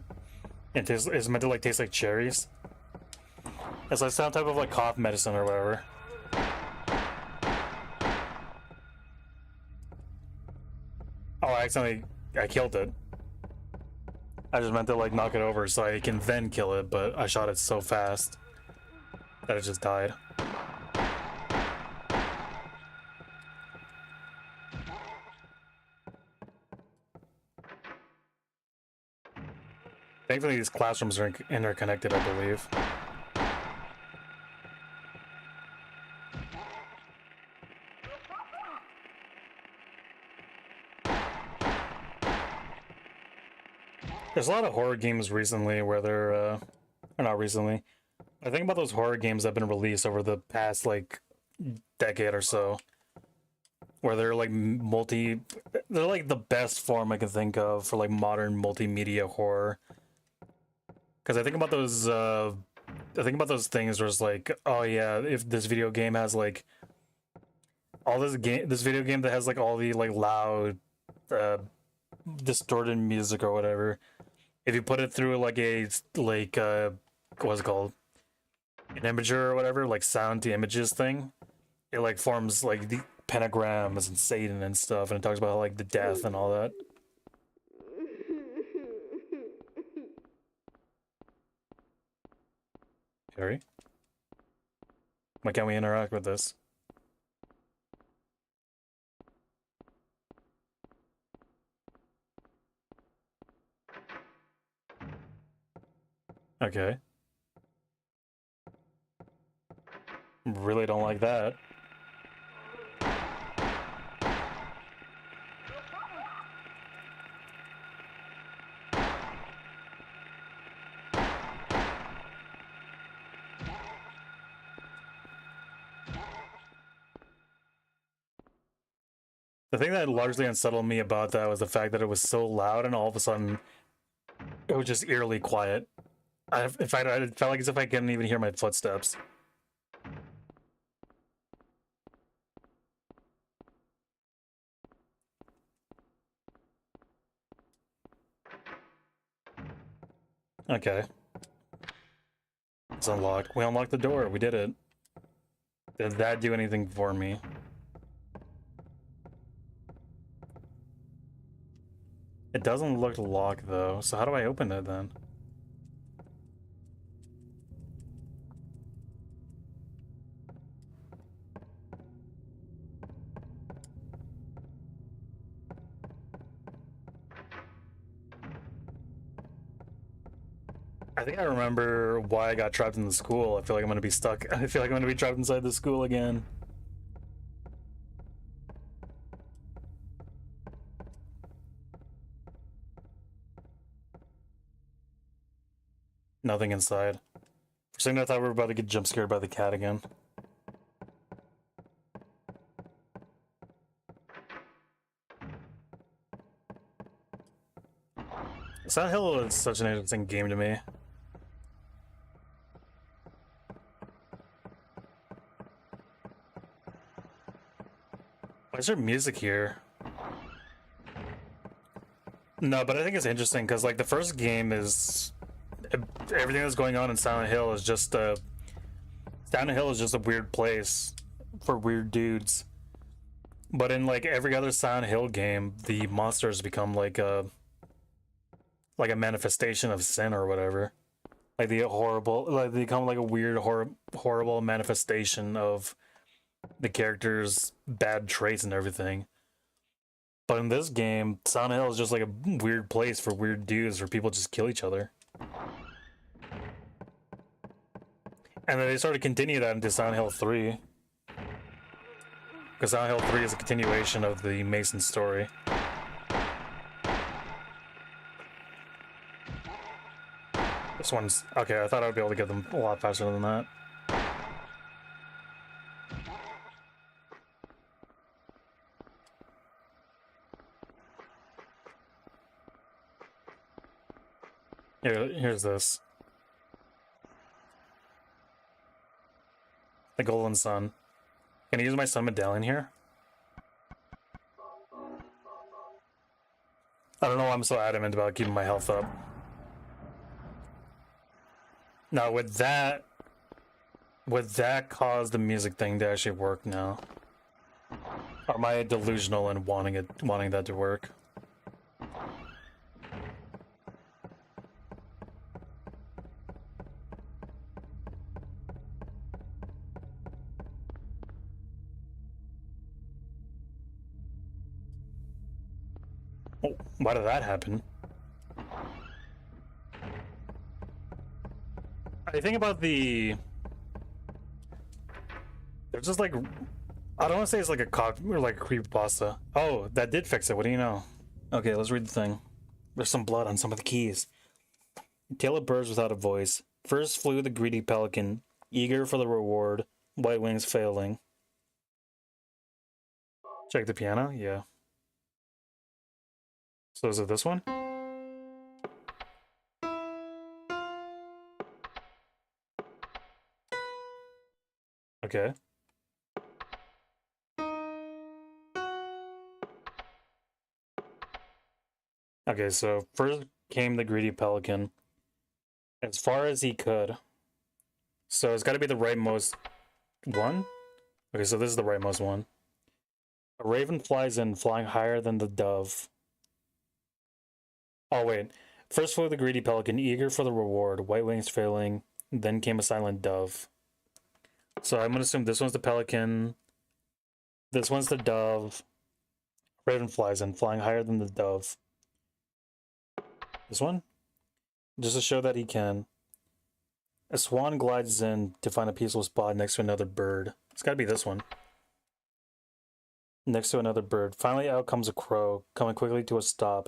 Speaker 1: And it's meant to like taste like cherries. It's like some type of like cough medicine or whatever. Oh, I killed it. I just meant to like knock it over so I can then kill it, but I shot it so fast that it just died. Thankfully, these classrooms are interconnected, I believe. There's a lot of horror games recently where they're, or not recently. I think about those horror games that have been released over the past, like, decade or so. Where they're, like, they're, like, the best form I can think of for, like, modern multimedia horror. Because I think about those things where it's like, oh yeah, if this video game has, like, this video game that has, like, all the, like, loud, distorted music or whatever, if you put it through like what's it called, an imager or whatever, like sound to images thing, it like forms like the pentagrams and Satan and stuff, and it talks about like the death and all that. Harry, why can't we interact with this? Okay. Really don't like that. The thing that largely unsettled me about that was the fact that it was so loud and all of a sudden it was just eerily quiet. I felt like as if I couldn't even hear my footsteps. Okay. It's unlocked. We unlocked the door. We did it. Did that do anything for me? It doesn't look locked though, so how do I open it then? I think I remember why I got trapped in the school. I feel like I'm gonna be stuck. I feel like I'm gonna be trapped inside the school again. Nothing inside. For a second I thought we were about to get jump scared by the cat again. Silent Hill is such an interesting game to me. Why is there music here? No, but I think it's interesting because like the first game is everything that's going on in Silent Hill is just Silent Hill is just a weird place for weird dudes. But in like every other Silent Hill game, the monsters become like a manifestation of sin or whatever. Like they become like a weird horrible manifestation of the characters' bad traits and everything. But in this game, Silent Hill is just like a weird place for weird dudes where people just kill each other. And then they sort of continue that into Silent Hill 3. Because Silent Hill 3 is a continuation of the Mason story. This one's... Okay, I thought I would be able to get them a lot faster than that. Here's this. The Golden Sun. Can I use my sun medallion here? I don't know why I'm so adamant about keeping my health up. Now, would that cause the music thing to actually work now? Or am I delusional in wanting that to work? Oh, why did that happen? I think about they're just like, I don't want to say it's like a cop or like a creepypasta. Oh, that did fix it. What do you know? Okay, let's read the thing. There's some blood on some of the keys. Tale of birds without a voice. First flew the greedy pelican, eager for the reward, white wings failing. Check the piano? Yeah. So is it this one? Okay. Okay, so first came the greedy pelican. As far as he could. So it's got to be the rightmost one? Okay, so this is the rightmost one. A raven flies in, flying higher than the dove. Oh, wait. First flew the greedy pelican, eager for the reward, white wings failing, then came a silent dove. So I'm going to assume this one's the pelican, this one's the dove, raven flies in, flying higher than the dove. This one? Just to show that he can. A swan glides in to find a peaceful spot next to another bird. It's got to be this one. Next to another bird. Finally out comes a crow, coming quickly to a stop,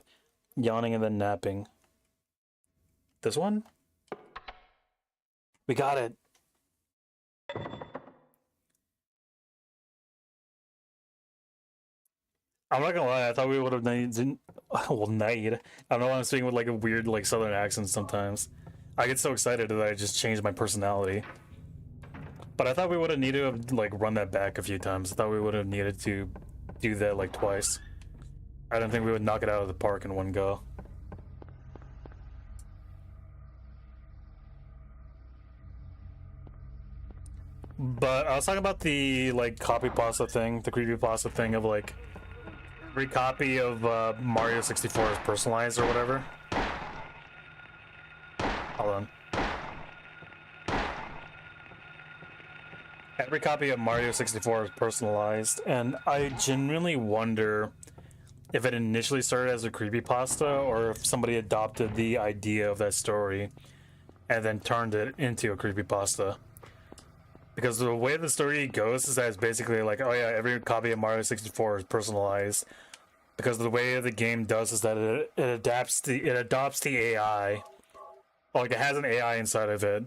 Speaker 1: yawning and then napping. This one? We got it. I'm not gonna lie, I thought we would have need. Well, need. I don't know why I'm speaking with like a weird like southern accent sometimes. I get so excited that I just change my personality. But I thought we would have needed to have, like run that back a few times. I thought we would have needed to do that like twice. I don't think we would knock it out of the park in one go. But I was talking about the like copy pasta thing, the creepy pasta thing of like every copy of Mario 64 is personalized or whatever. Hold on. Every copy of Mario 64 is personalized, and I genuinely wonder if it initially started as a creepypasta or if somebody adopted the idea of that story and then turned it into a creepypasta. Because the way the story goes is that it's basically like, oh yeah, every copy of Mario 64 is personalized. Because the way the game does is that it adopts the AI. Like it has an AI inside of it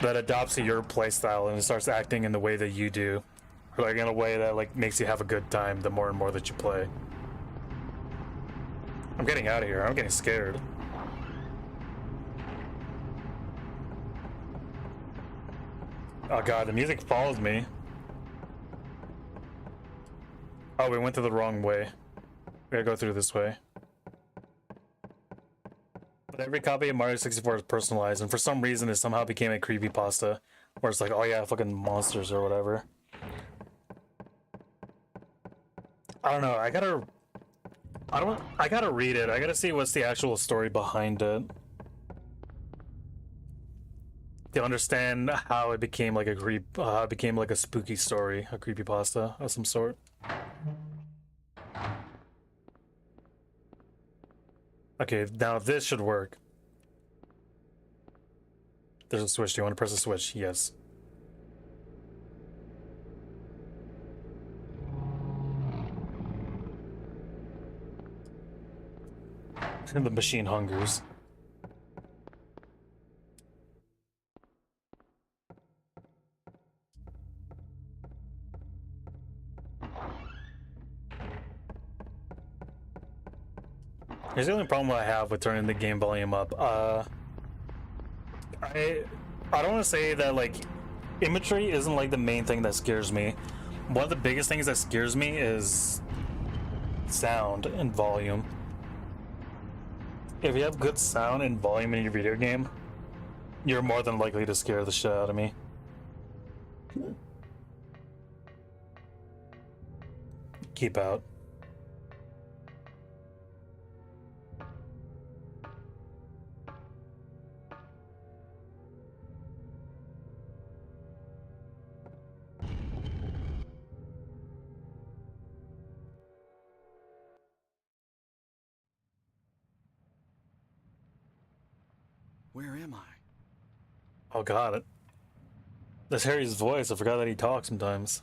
Speaker 1: that adopts to your playstyle and it starts acting in the way that you do. Or like in a way that like makes you have a good time the more and more that you play. I'm getting out of here. I'm getting scared. Oh god, the music follows me. Oh, we went to the wrong way. We gotta go through this way. But every copy of Mario 64 is personalized, and for some reason it somehow became a creepypasta. Where it's like, oh yeah, fucking monsters or whatever. I don't know, I gotta read it. I gotta see what's the actual story behind it. to understand how it became like it became like a spooky story, a creepypasta of some sort. Okay, now this should work. There's a switch. Do you want to press the switch? Yes. The machine hungers. Here's the only problem I have with turning the game volume up. I don't want to say that like imagery isn't like the main thing that scares me. One of the biggest things that scares me is sound and volume. If you have good sound and volume in your video game, you're more than likely to scare the shit out of me. Keep out.
Speaker 2: Where am I?
Speaker 1: Oh god. That's Harry's voice. I forgot that he talks sometimes.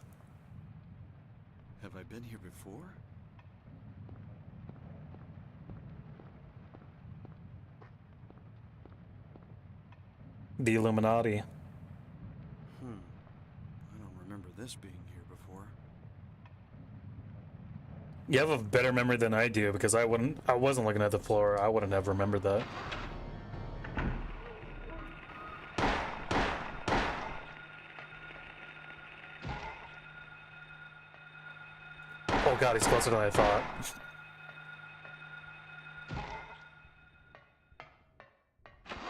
Speaker 2: Have I been here before?
Speaker 1: The Illuminati.
Speaker 2: I don't remember this being here before.
Speaker 1: You have a better memory than I do because I wasn't looking at the floor. I wouldn't have remembered that. Oh god, he's closer than I thought.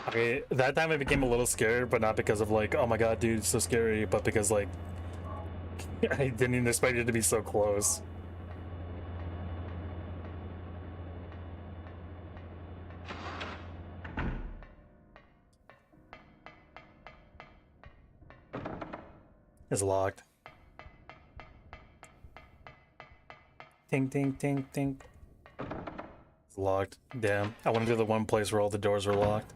Speaker 1: Okay, that time I became a little scared, but not because of like, oh my god, dude, it's so scary, but because like, I didn't even expect it to be so close. It's locked. Ting, ting, ting, ting. It's locked. Damn. I went to the one place where all the doors were locked.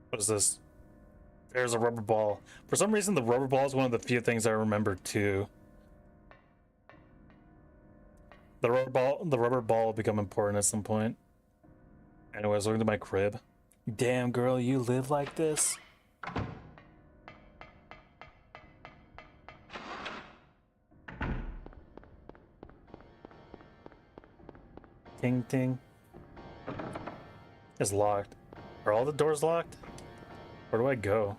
Speaker 1: What is this? There's a rubber ball. For some reason, the rubber ball is one of the few things I remember too. The rubber ball will become important at some point. Anyways, looking to my crib. Damn, girl, you live like this? Ting, ting. It's locked. Are all the doors locked? Where do I go?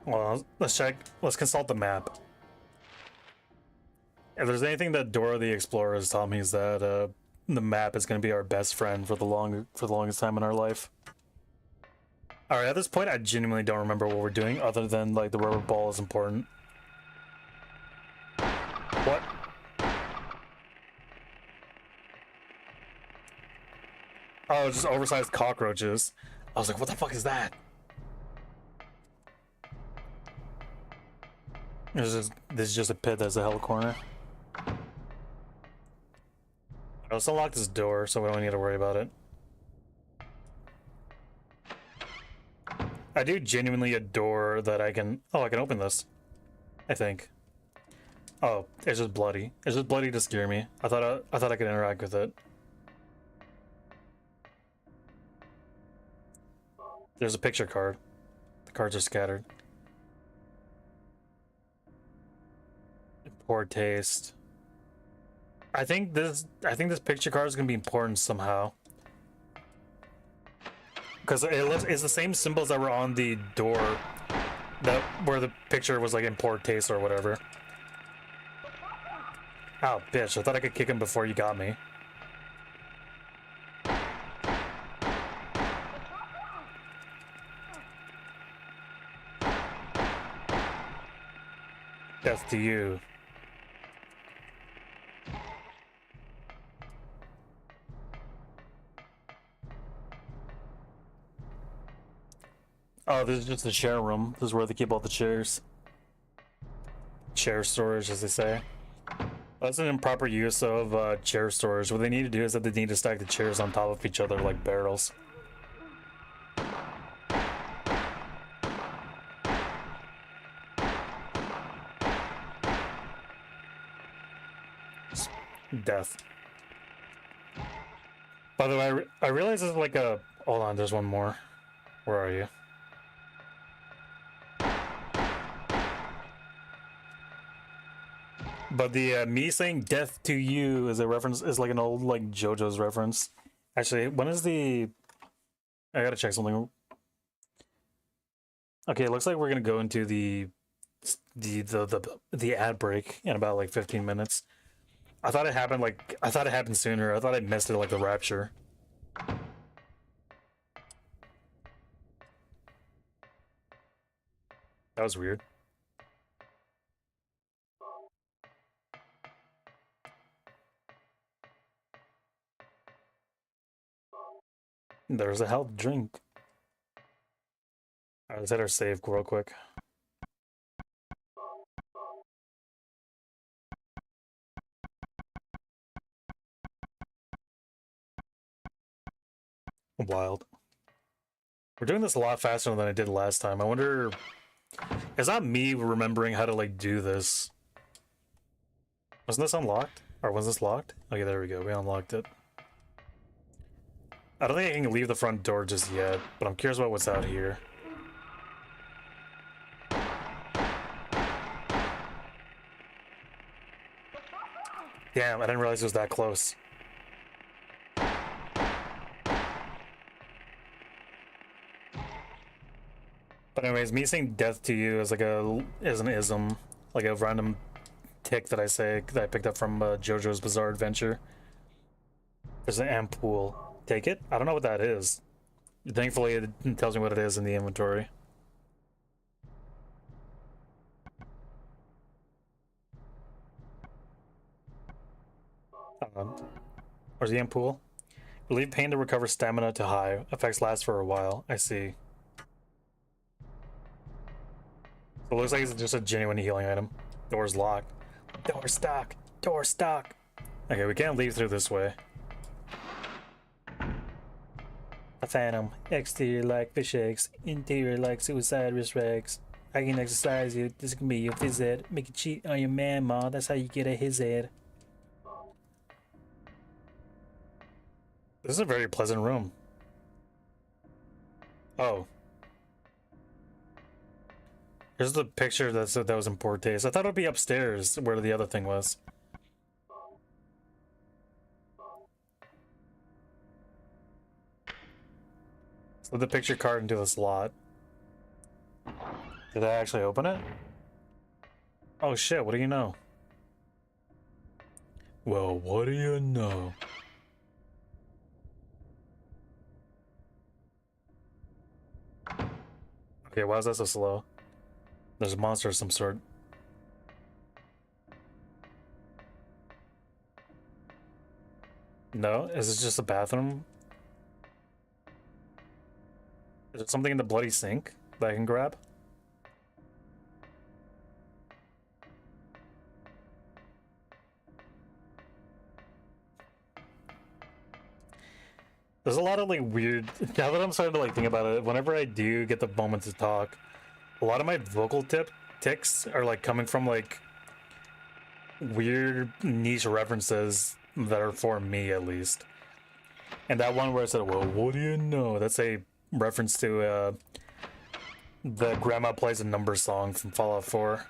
Speaker 1: Well, let's check. Let's consult the map. If there's anything that Dora the Explorer has taught me is that the map is going to be our best friend for the longest time in our life. All right, at this point, I genuinely don't remember what we're doing, other than like the rubber ball is important. What? Oh, just oversized cockroaches. I was like, what the fuck is that? This is just a pit that's a hell corner. Let's unlock this door so we don't need to worry about it. I do genuinely adore that I can... Oh, I can open this. I think. Oh, it's just bloody. It's just bloody to scare me. I thought I could interact with it. There's a picture card. The cards are scattered. Poor taste. I think this picture card is gonna be important somehow. Because it's the same symbols that were on the door where the picture was like in poor taste or whatever. Oh, bitch, I thought I could kick him before you got me. Death to you. Oh, this is just the share room. This is where they keep all the chairs. Chair storage, as they say. That's an improper use of chair storage. What they need to do is that they need to stack the chairs on top of each other like barrels. Death. By the way, I realize it's like a... Hold on, there's one more. Where are you? But the me saying death to you is a reference, is like an old like JoJo's reference. Actually, when is the... I gotta check something. Okay, it looks like we're gonna go into the ad break in about like 15 minutes. I thought it happened sooner. I thought I missed it like the rapture. That was weird. There's a health drink. Alright, let's hit our save real quick. Wild. We're doing this a lot faster than I did last time. I wonder... Is that me remembering how to, like, do this? Wasn't this unlocked? Or was this locked? Okay, there we go. We unlocked it. I don't think I can leave the front door just yet, but I'm curious about what's out here. Damn, I didn't realize it was that close. But anyways, me saying death to you is like an ism, like a random tick that I say that I picked up from JoJo's Bizarre Adventure. There's an ampoule. Take it? I don't know what that is. Thankfully, it tells me what it is in the inventory. Where's the ampoule? Relieve pain to recover stamina to high. Effects last for a while. I see. So it looks like it's just a genuine healing item. Door's locked. Door stuck. Door stuck. Okay, we can't leave through this way. A phantom. Exterior like fish eggs. Interior like suicide wrist rags. I can exercise you. This can be your phys ed. Make you cheat on your man, ma. That's how you get a his ed. This is a very pleasant room. Oh. Here's the picture that said that was in poor taste. I thought it would be upstairs where the other thing was. Slid the picture card into the slot. Did I actually open it? Oh shit, what do you know? Well, what do you know? Okay, why is that so slow? There's a monster of some sort. No? Is this just a bathroom? Is there something in the bloody sink that I can grab? There's a lot of like weird... Now that I'm starting to like think about it, whenever I do get the moment to talk, a lot of my vocal tics are like coming from like weird niche references that are for me at least. And that one where I said, well, what do you know? That's a reference to the Grandma Plays a Number song from Fallout 4.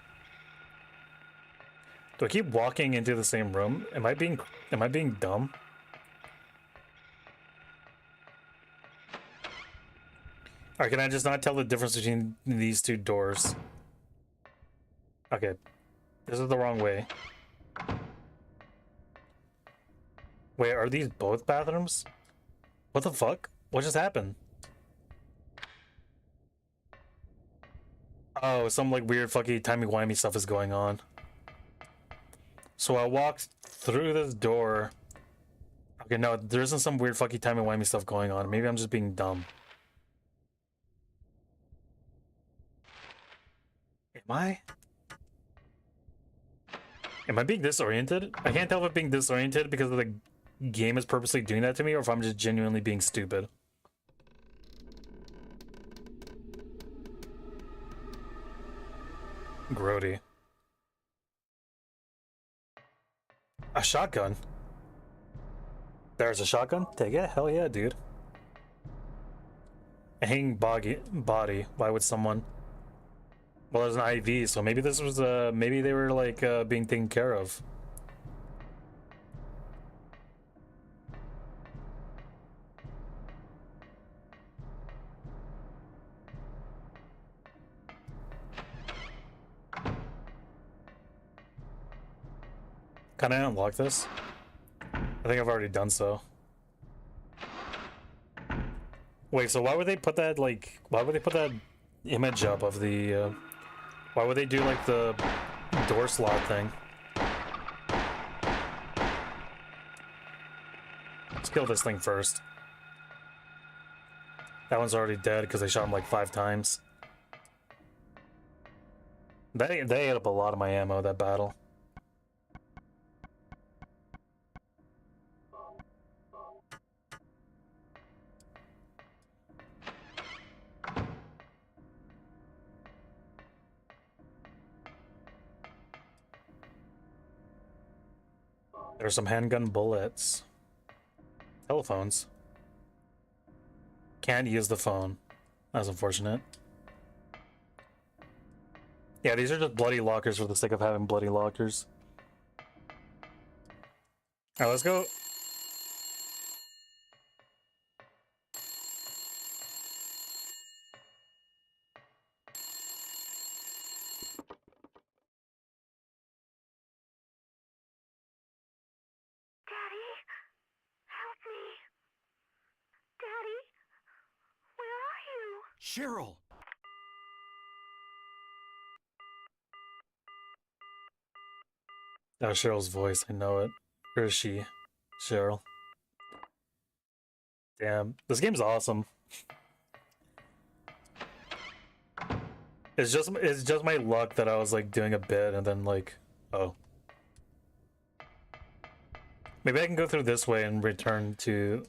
Speaker 1: Do I keep walking into the same room? Am I being dumb? Or can I just not tell the difference between these two doors? Okay. This is the wrong way. Wait, are these both bathrooms? What the fuck? What just happened? Oh, some like weird fucking timey-wimey stuff is going on. So I walked through this door. Okay, no, there isn't some weird fucking timey-wimey stuff going on. Maybe I'm just being dumb. Am I? Am I being disoriented? I can't tell if I'm being disoriented because the game is purposely doing that to me or if I'm just genuinely being stupid. Grody. A shotgun? There's a shotgun? Take it? Hell yeah, dude. A hanging body. Why would someone... Well, there's an IV, so maybe this was, maybe they were, like, being taken care of. Can I unlock this? I think I've already done so. Wait, so why would they put that, like, why would they put that image up of the, why would they do, like, the door slot thing? Let's kill this thing first. That one's already dead because they shot him, like, 5 times. They ate up a lot of my ammo, that battle. There's some handgun bullets. Telephones. Can't use the phone. That's unfortunate. Yeah, these are just bloody lockers for the sake of having bloody lockers. Alright, let's go.
Speaker 4: Daddy, help me. Daddy, where are you?
Speaker 2: Cheryl!
Speaker 1: Oh, Cheryl's voice, I know it. Where is she? Cheryl. Damn, this game's awesome. It's just my luck that I was like doing a bit and then like, oh. Maybe I can go through this way and return to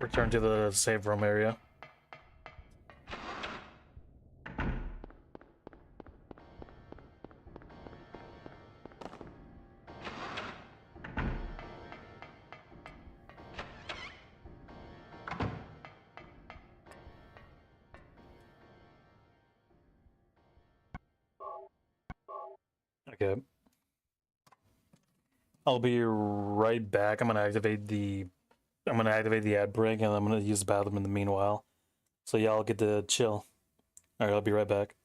Speaker 1: the save room area. Okay. I'll be right back. I'm gonna activate the ad break and I'm gonna use the bathroom in the meanwhile. So y'all get to chill. Alright, I'll be right back.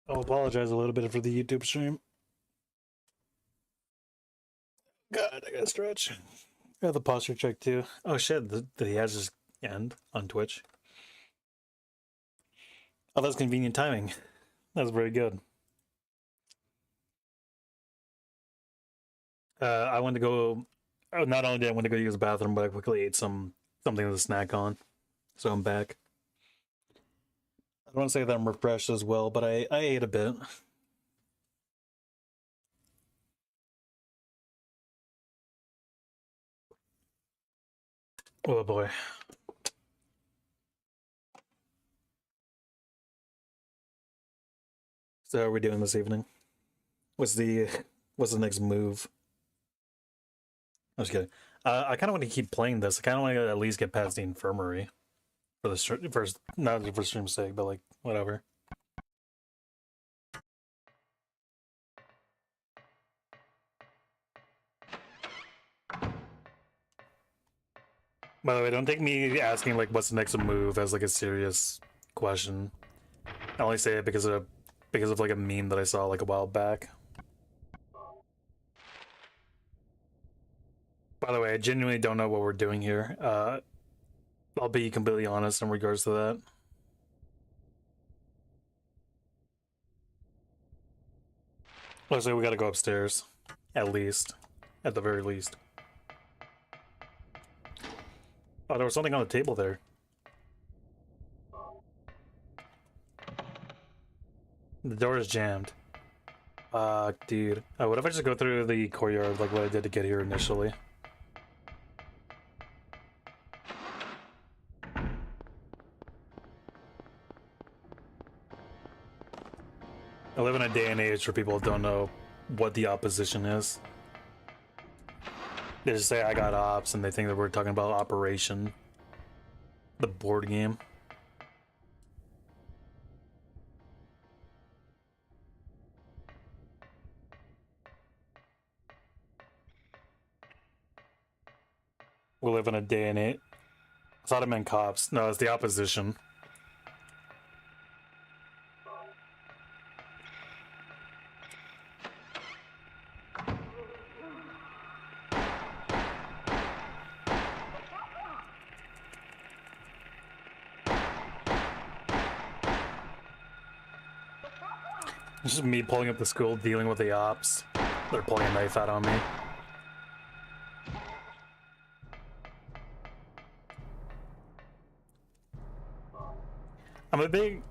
Speaker 1: I'll apologize a little bit for the YouTube stream. God, I gotta stretch. I have the posture check too. Oh shit, the ads just end on Twitch. Oh, that's convenient timing. That's very good. I went to go. Oh, not only did I want to go use the bathroom, but I quickly ate something to snack on. So I'm back. I don't want to say that I'm refreshed as well, but I ate a bit. Oh boy. So how are we doing this evening? What's the next move? I was kidding. I kind of want to keep playing this. I kind of want to at least get past the infirmary for the first, not for stream's sake, but like whatever. By the way, don't take me asking like what's the next move as like a serious question. I only say it because of like a meme that I saw like a while back. By the way, I genuinely don't know what we're doing here. I'll be completely honest in regards to that. Looks like we gotta go upstairs. At least. At the very least. Oh, there was something on the table there. The door is jammed. Dude. What if I just go through the courtyard like what I did to get here initially? I live in a day and age where people don't know what the opposition is. They just say I got ops and they think that we're talking about Operation, the board game. We live in a day and age. I thought it meant cops. No, it's the opposition. It's just me pulling up the school, dealing with the ops. They're pulling a knife out on me.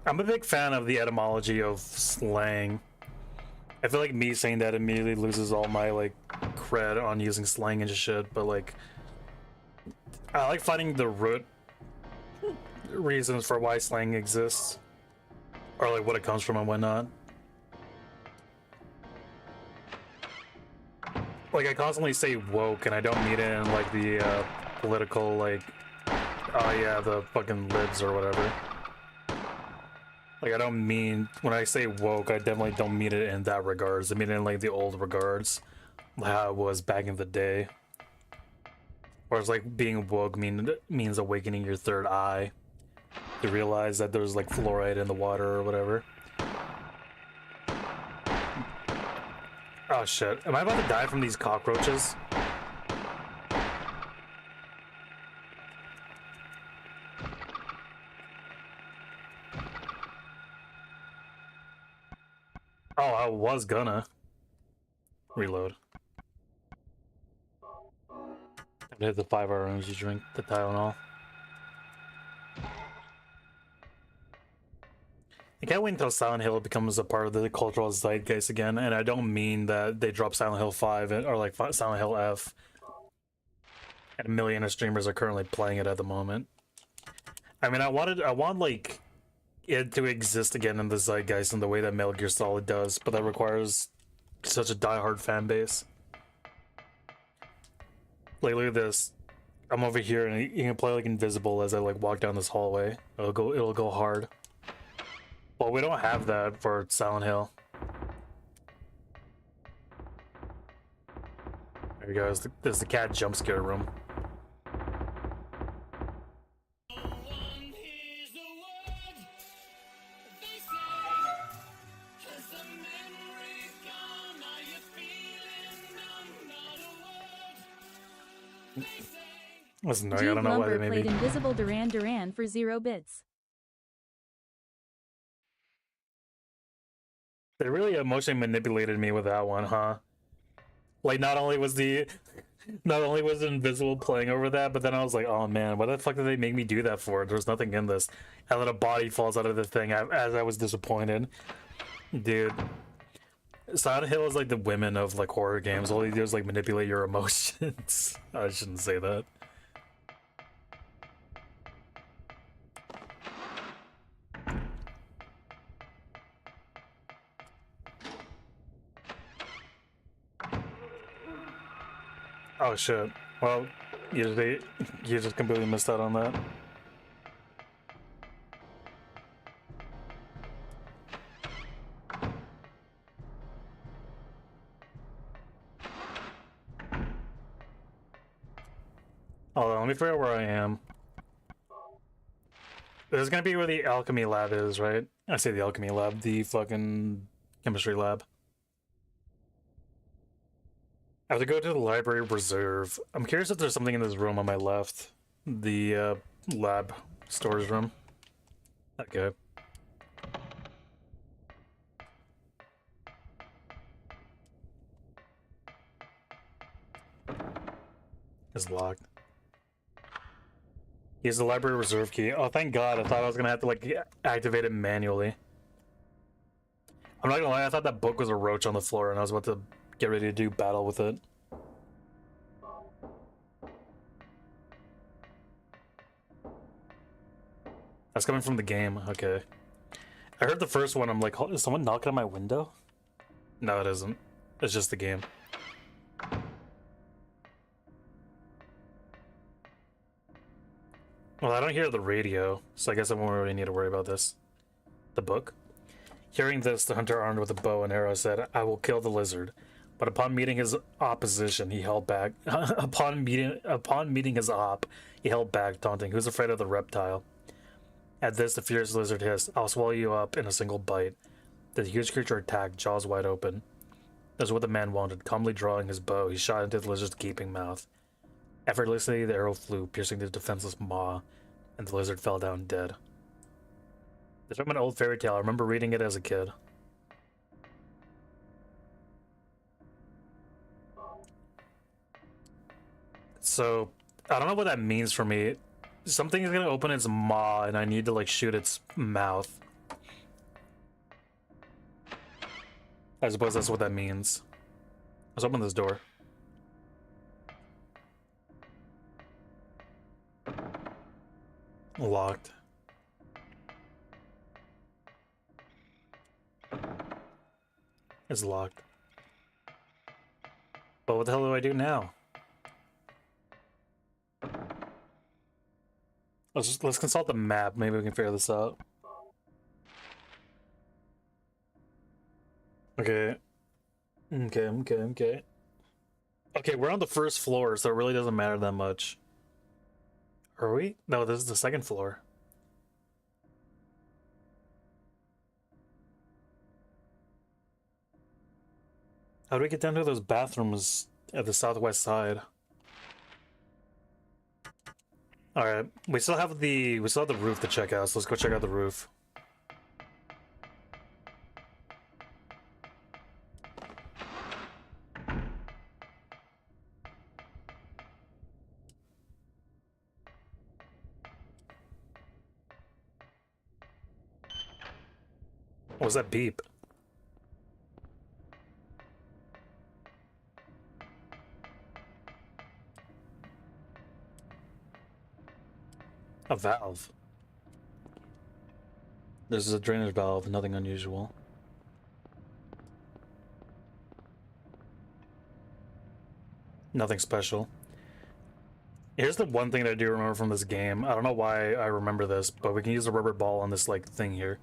Speaker 1: I'm a big fan of the etymology of slang. I feel like me saying that immediately loses all my like cred on using slang and shit, but like I like finding the root reasons for why slang exists. Or like what it comes from and whatnot. Like I constantly say woke and I don't mean it in like the political like oh yeah, the fucking libs or whatever. Like I don't mean, when I say woke, I definitely don't mean it in that regards. I mean it in like the old regards, how it was back in the day. Whereas like being woke means awakening your third eye to realize that there's like fluoride in the water or whatever. Oh shit, am I about to die from these cockroaches? Oh, I was gonna reload. I hit the 5-hour energy drink, the Tylenol. I can't wait until Silent Hill becomes a part of the cultural zeitgeist again, and I don't mean that they drop Silent Hill 5 or like Silent Hill F. And a million of streamers are currently playing it at the moment. I mean, I want like it to exist again in the zeitgeist in the way that Metal Gear Solid does, but that requires such a diehard fan base. Like, look at this. I'm over here and you can play like invisible as I like walk down this hallway. It'll go hard. Well, we don't have that for Silent Hill. There we go. There's the cat jump scare room. Listen, I
Speaker 5: Jude
Speaker 1: don't know why they
Speaker 5: Lumber
Speaker 1: made
Speaker 5: played
Speaker 1: me.
Speaker 5: Invisible Duran Duran for 0 bits.
Speaker 1: They really emotionally manipulated me with that one, huh? Like, not only was Invisible playing over that, but then I was like, oh man, why the fuck did they make me do that for? There's nothing in this. And then a body falls out of the thing as I was disappointed. Dude. Silent Hill is like the women of like horror games. All you do is like manipulate your emotions. I shouldn't say that. Oh shit. Well, you just completely missed out on that. Hold on, let me figure out where I am. This is gonna be where the alchemy lab is, right? I say the alchemy lab, the fucking chemistry lab. I have to go to the library reserve. I'm curious if there's something in this room on my left. The lab storage room. Okay. It's locked. Use the library reserve key. Oh, thank God. I thought I was gonna have to like activate it manually. I'm not gonna lie, I thought that book was a roach on the floor and I was about to get ready to do battle with it. That's coming from the game. Okay. I heard the first one. I'm like, is someone knocking on my window? No, it isn't. It's just the game. Well, I don't hear the radio, so I guess I won't really need to worry about this. The book? Hearing this, the hunter armed with a bow and arrow said, I will kill the lizard. But upon meeting his opposition, he held back. upon meeting his op, he held back, taunting, who's afraid of the reptile? At this, the fierce lizard hissed, I'll swallow you up in a single bite. The huge creature attacked, jaws wide open. That's what the man wanted. Calmly drawing his bow, he shot into the lizard's gaping mouth. Effortlessly, the arrow flew, piercing the defenseless maw, and the lizard fell down dead. It's from an old fairy tale. I remember reading it as a kid. So, I don't know what that means for me. Something is gonna open its maw, and I need to, like, shoot its mouth. I suppose that's what that means. Let's open this door. Locked. It's locked. But what the hell do I do now? Let's consult the map. Maybe we can figure this out. Okay. Okay, we're on the first floor, so it really doesn't matter that much. Are we? No, this is the second floor. How do we get down to those bathrooms at the southwest side? All right, we still have the roof to check out, so let's go check out the roof. What was that beep? A valve. This is a drainage valve, nothing unusual. Nothing special. Here's the one thing that I do remember from this game. I don't know why I remember this, but we can use a rubber ball on this like thing here.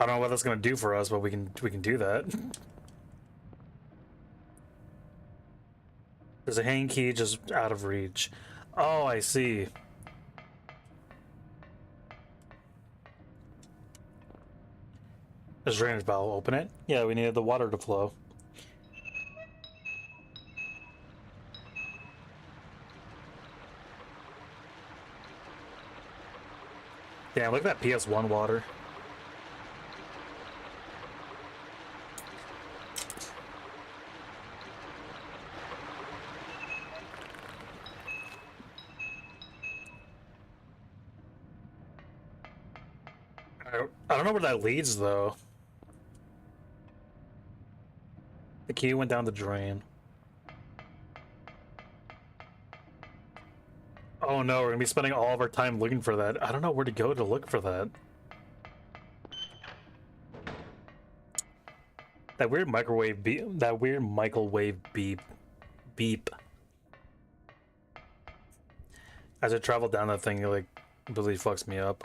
Speaker 1: I don't know what that's gonna do for us, but we can do that. There's a hanging key just out of reach. Oh, I see. There's a drainage valve. Open it. Yeah, we needed the water to flow. Damn, look at that PS1 water. I don't know where that leads, though. The key went down the drain. Oh no, we're gonna be spending all of our time looking for that. I don't know where to go to look for that. That weird microwave beep. That weird microwave beep. Beep. As I travel down that thing, it like really fucks me up.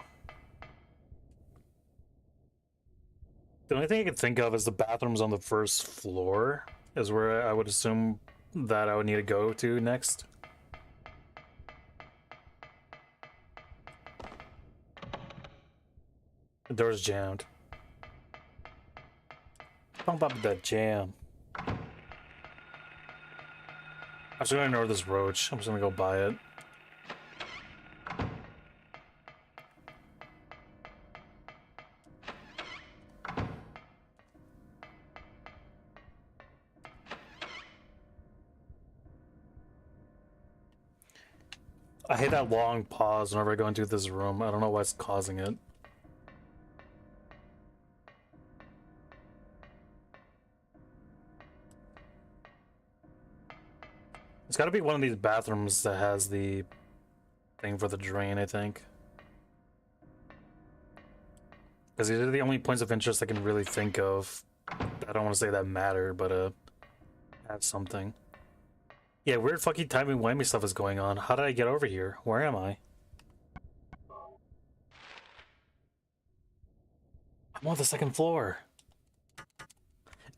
Speaker 1: The only thing I can think of is the bathrooms on the first floor is where I would assume that I would need to go to next. The door's jammed. Pump up that jam. I'm just gonna ignore this roach. I'm just gonna go buy it. I hate that long pause whenever I go into this room. I don't know what's causing it. It's gotta be one of these bathrooms that has the thing for the drain, I think. Because these are the only points of interest I can really think of. I don't want to say that matter, but have something. Yeah, weird fucking timey-wimey stuff is going on. How did I get over here? Where am I? I'm on the second floor.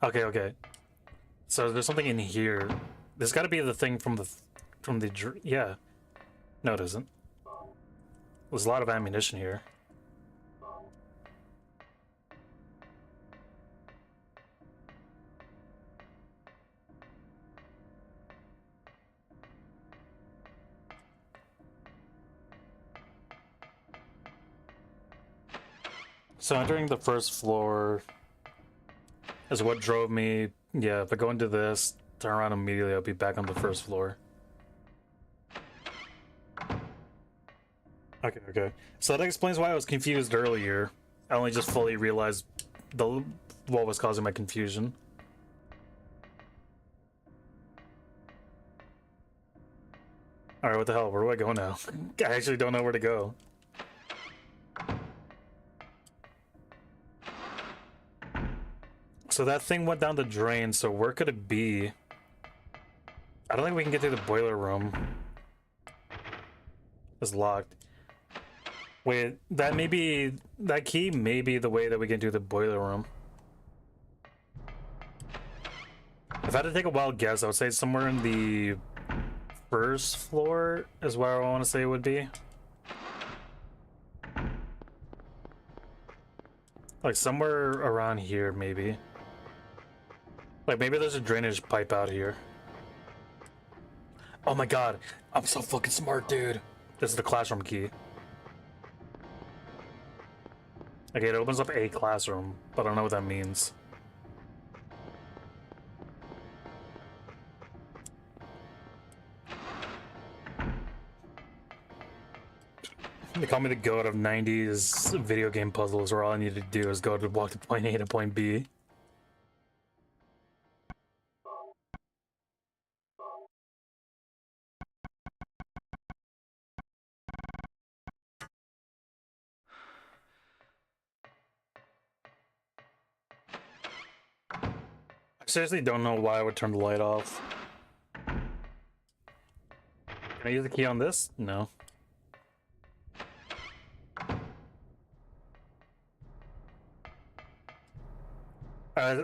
Speaker 1: Okay. So there's something in here. There's got to be the thing from the yeah. No, it isn't. There's a lot of ammunition here. So entering the first floor is what drove me. Yeah, if I go into this, turn around immediately, I'll be back on the first floor. Okay. So that explains why I was confused earlier. I only just fully realized what was causing my confusion. Alright, what the hell? Where do I go now? I actually don't know where to go. So that thing went down the drain, so where could it be? I don't think we can get to the boiler room. It's locked. Wait, that key may be the way that we can do the boiler room. If I had to take a wild guess, I would say somewhere in the first floor is where I want to say it would be. Like somewhere around here, maybe. Like maybe there's a drainage pipe out here. Oh my god, I'm so fucking smart, dude. This is the classroom key. Okay, it opens up a classroom, but I don't know what that means. They call me the goat of 90s video game puzzles where all I need to do is go to walk to point A to point B. I seriously don't know why I would turn the light off. Can I use the key on this? No.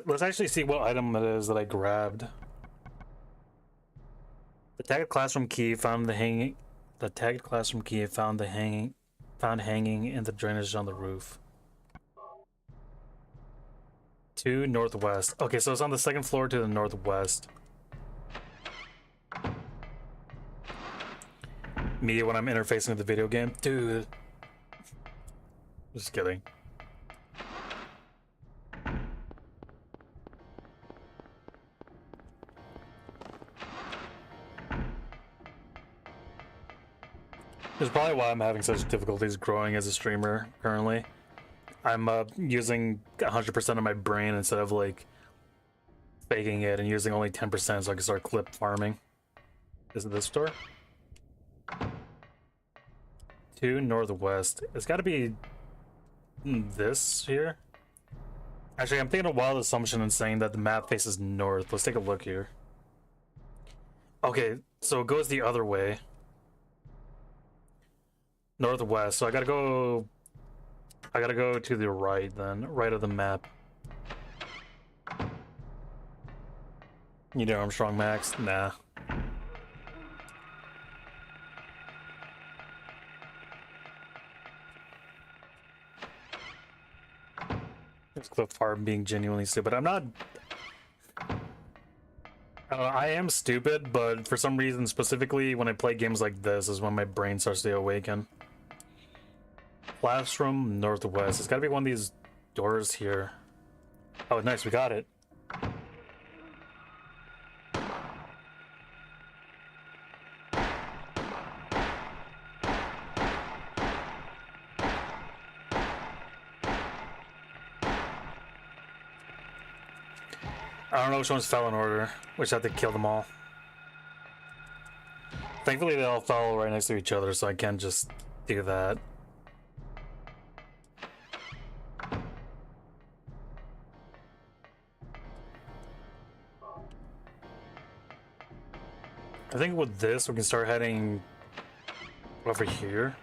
Speaker 1: Let's actually see what item it is that I grabbed. The tagged classroom key found the hanging. The tagged classroom key found hanging in the drainage on the roof. 2 northwest. Okay, so it's on the second floor to the northwest. Me when I'm interfacing with the video game, dude. Just kidding. That's probably why I'm having such difficulties growing as a streamer currently. I'm using 100% of my brain instead of like faking it and using only 10% so I can start clip farming. Is it this store? 2 northwest. It's got to be this here. Actually, I'm taking a wild assumption and saying that the map faces north. Let's take a look here. Okay, so it goes the other way. Northwest. So I gotta go to the right then, right of the map. You know Armstrong Max? Nah. It's Cliff Farm being genuinely stupid. I'm not. I am stupid, but for some reason, specifically when I play games like this, is when my brain starts to awaken. Classroom northwest. It's got to be one of these doors here. Oh, nice. We got it. I don't know which ones fell in order. Which I have to kill them all. Thankfully, they all fell right next to each other, so I can just do that. I think with this, we can start heading over here.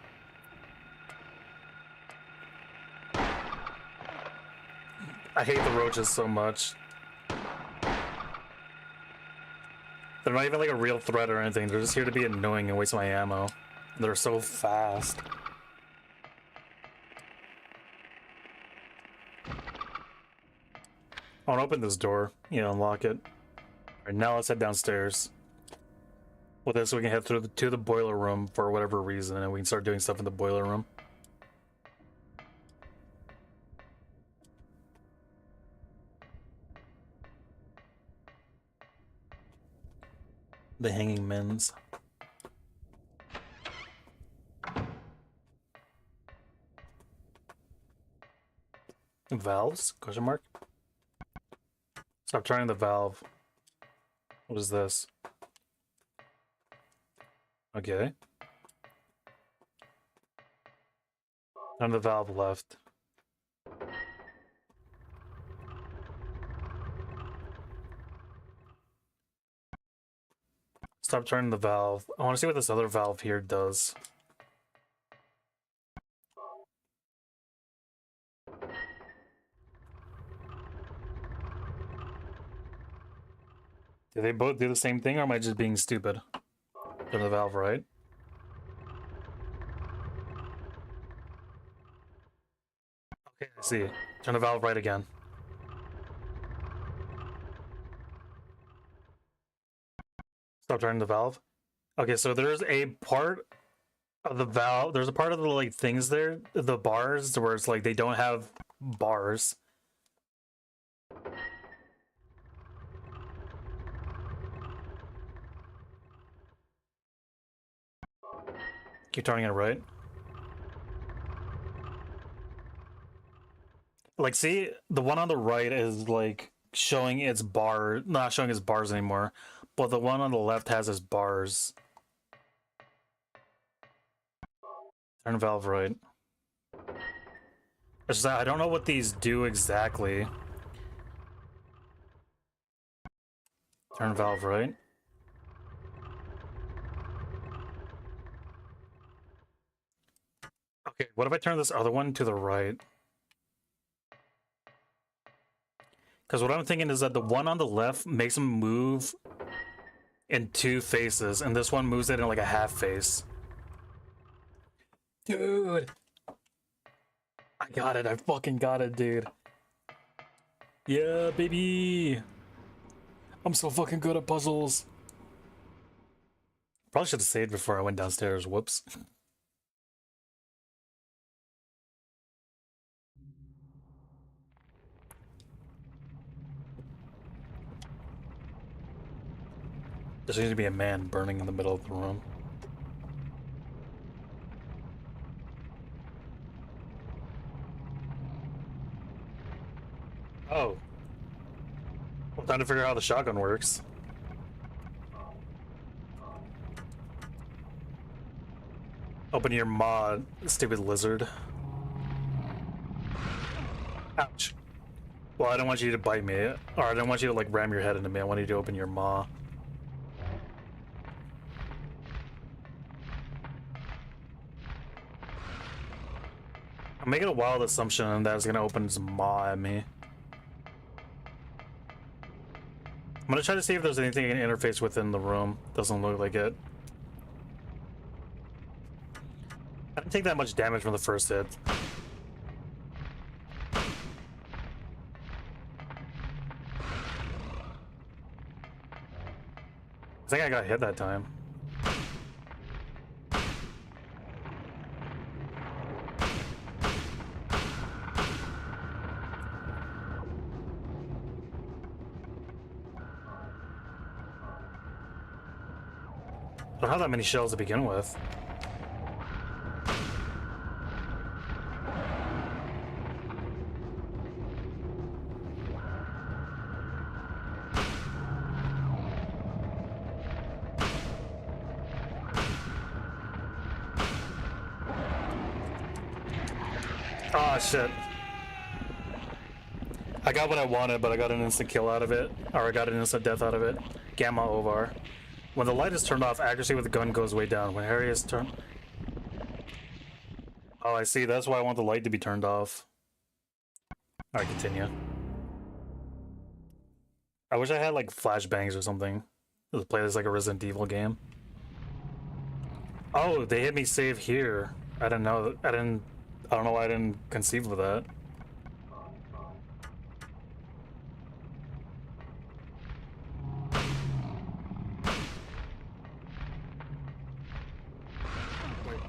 Speaker 1: I hate the roaches so much. They're not even like a real threat or anything. They're just here to be annoying and waste my ammo. They're so fast. I want to open this door. Unlock it. Alright, now let's head downstairs. With this, we can head through to the boiler room for whatever reason, and we can start doing stuff in the boiler room. The hanging men's. Valves? Question mark? Stop trying the valve. What is this? Okay. And the valve left. Stop turning the valve. I want to see what this other valve here does. Do they both do the same thing, or am I just being stupid? Turn the valve right. Okay, I see. Turn the valve right again. Stop turning the valve. Okay, so there's a part of the valve. There's a part of the like things there, the bars, where it's like they don't have bars. Keep turning it right. Like, see, the one on the right is like showing its bar, not showing its bars anymore, but the one on the left has its bars. Turn valve right. It's just, I don't know what these do exactly. Turn valve right. Okay, what if I turn this other one to the right? Because what I'm thinking is that the one on the left makes them move in 2 faces, and this one moves it in like a half face. Dude! I got it, I fucking got it, dude. Yeah, baby! I'm so fucking good at puzzles. Probably should have saved before I went downstairs, whoops. There seems to be a man burning in the middle of the room. Oh. Well, time to figure out how the shotgun works. Open your maw, stupid lizard. Ouch. Well, I don't want you to bite me, or I don't want you to like ram your head into me. I want you to open your maw. I'm making a wild assumption that it's gonna open its maw at me. I'm gonna try to see if there's anything in interface within the room. Doesn't look like it. I didn't take that much damage from the first hit. I think I got hit that time. I don't have that many shells to begin with. Oh shit. I got what I wanted, but I got an instant kill out of it. Or I got an instant death out of it. Gamma Ovar. When the light is turned off, accuracy with the gun goes way down. When Harry is turned... Oh, I see. That's why I want the light to be turned off. Alright, continue. I wish I had, like, flashbangs or something. To play this like a Resident Evil game. Oh, they hit me save here. I didn't know. I don't know why I didn't conceive of that. Wait.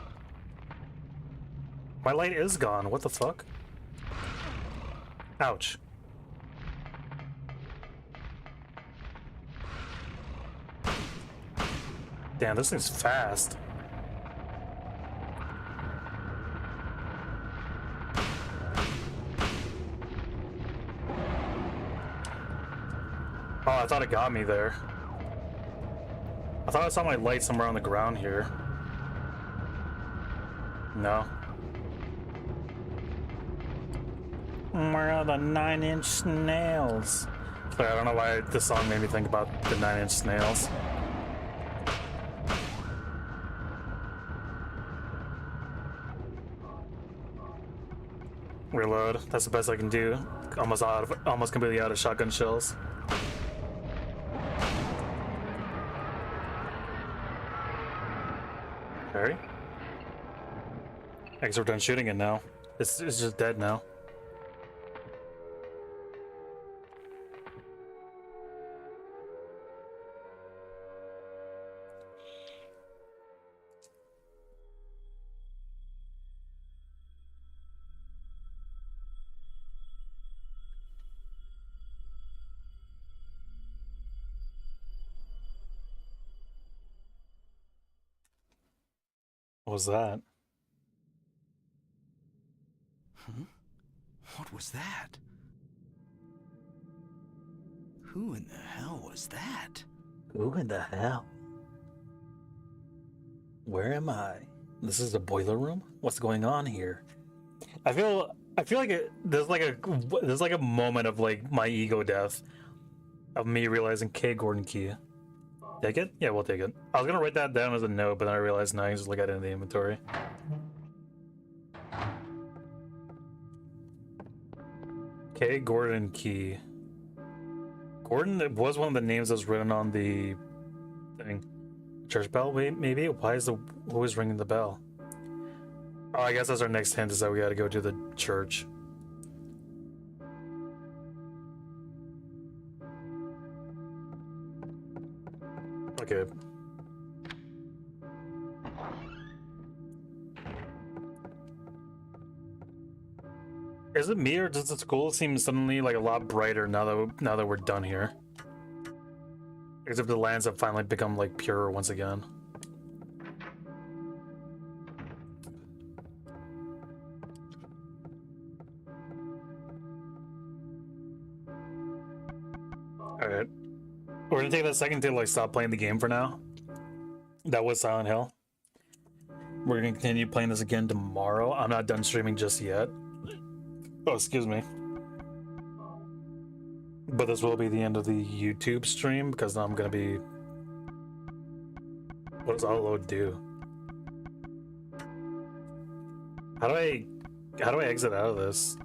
Speaker 1: My light is gone. What the fuck? Ouch. Damn, this thing's fast. Oh, I thought it got me there. I thought I saw my light somewhere on the ground here. No. Where are the 9-inch nails? Sorry, I don't know why this song made me think about the 9-inch nails. Reload. That's the best I can do. Almost completely out of shotgun shells. Harry? I guess we're done shooting it now. It's just dead now. What was that?
Speaker 2: Huh? What was that? Who in the hell was that?
Speaker 1: Who in the hell? Where am I? This is the boiler room? What's going on here? I feel like there's like a moment of like my ego death of me realizing K. Gordon Key. Take it? Yeah, we'll take it. I was gonna write that down as a note, but then I realized now I can just look at it in the inventory. K. Gordon Key. Gordon was one of the names that was written on the thing. Church bell, maybe? Why is who is ringing the bell? Oh, I guess that's our next hint, is that we gotta go to the church. Okay. Is it me, or does the school seem suddenly like a lot brighter now that we're done here? As if the lands have finally become like pure once again. Alright. We're gonna take that second to like stop playing the game for now. That was Silent Hill. We're gonna continue playing this again tomorrow. I'm not done streaming just yet. Oh, excuse me. But this will be the end of the YouTube stream because I'm gonna be. What does upload do? How do I exit out of this?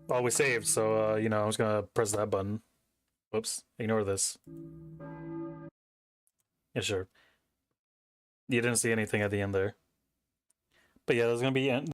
Speaker 1: Oh, we saved, so you know, I'm just gonna press that button. Whoops, ignore this. Yeah, sure. You didn't see anything at the end there. But yeah, there's gonna be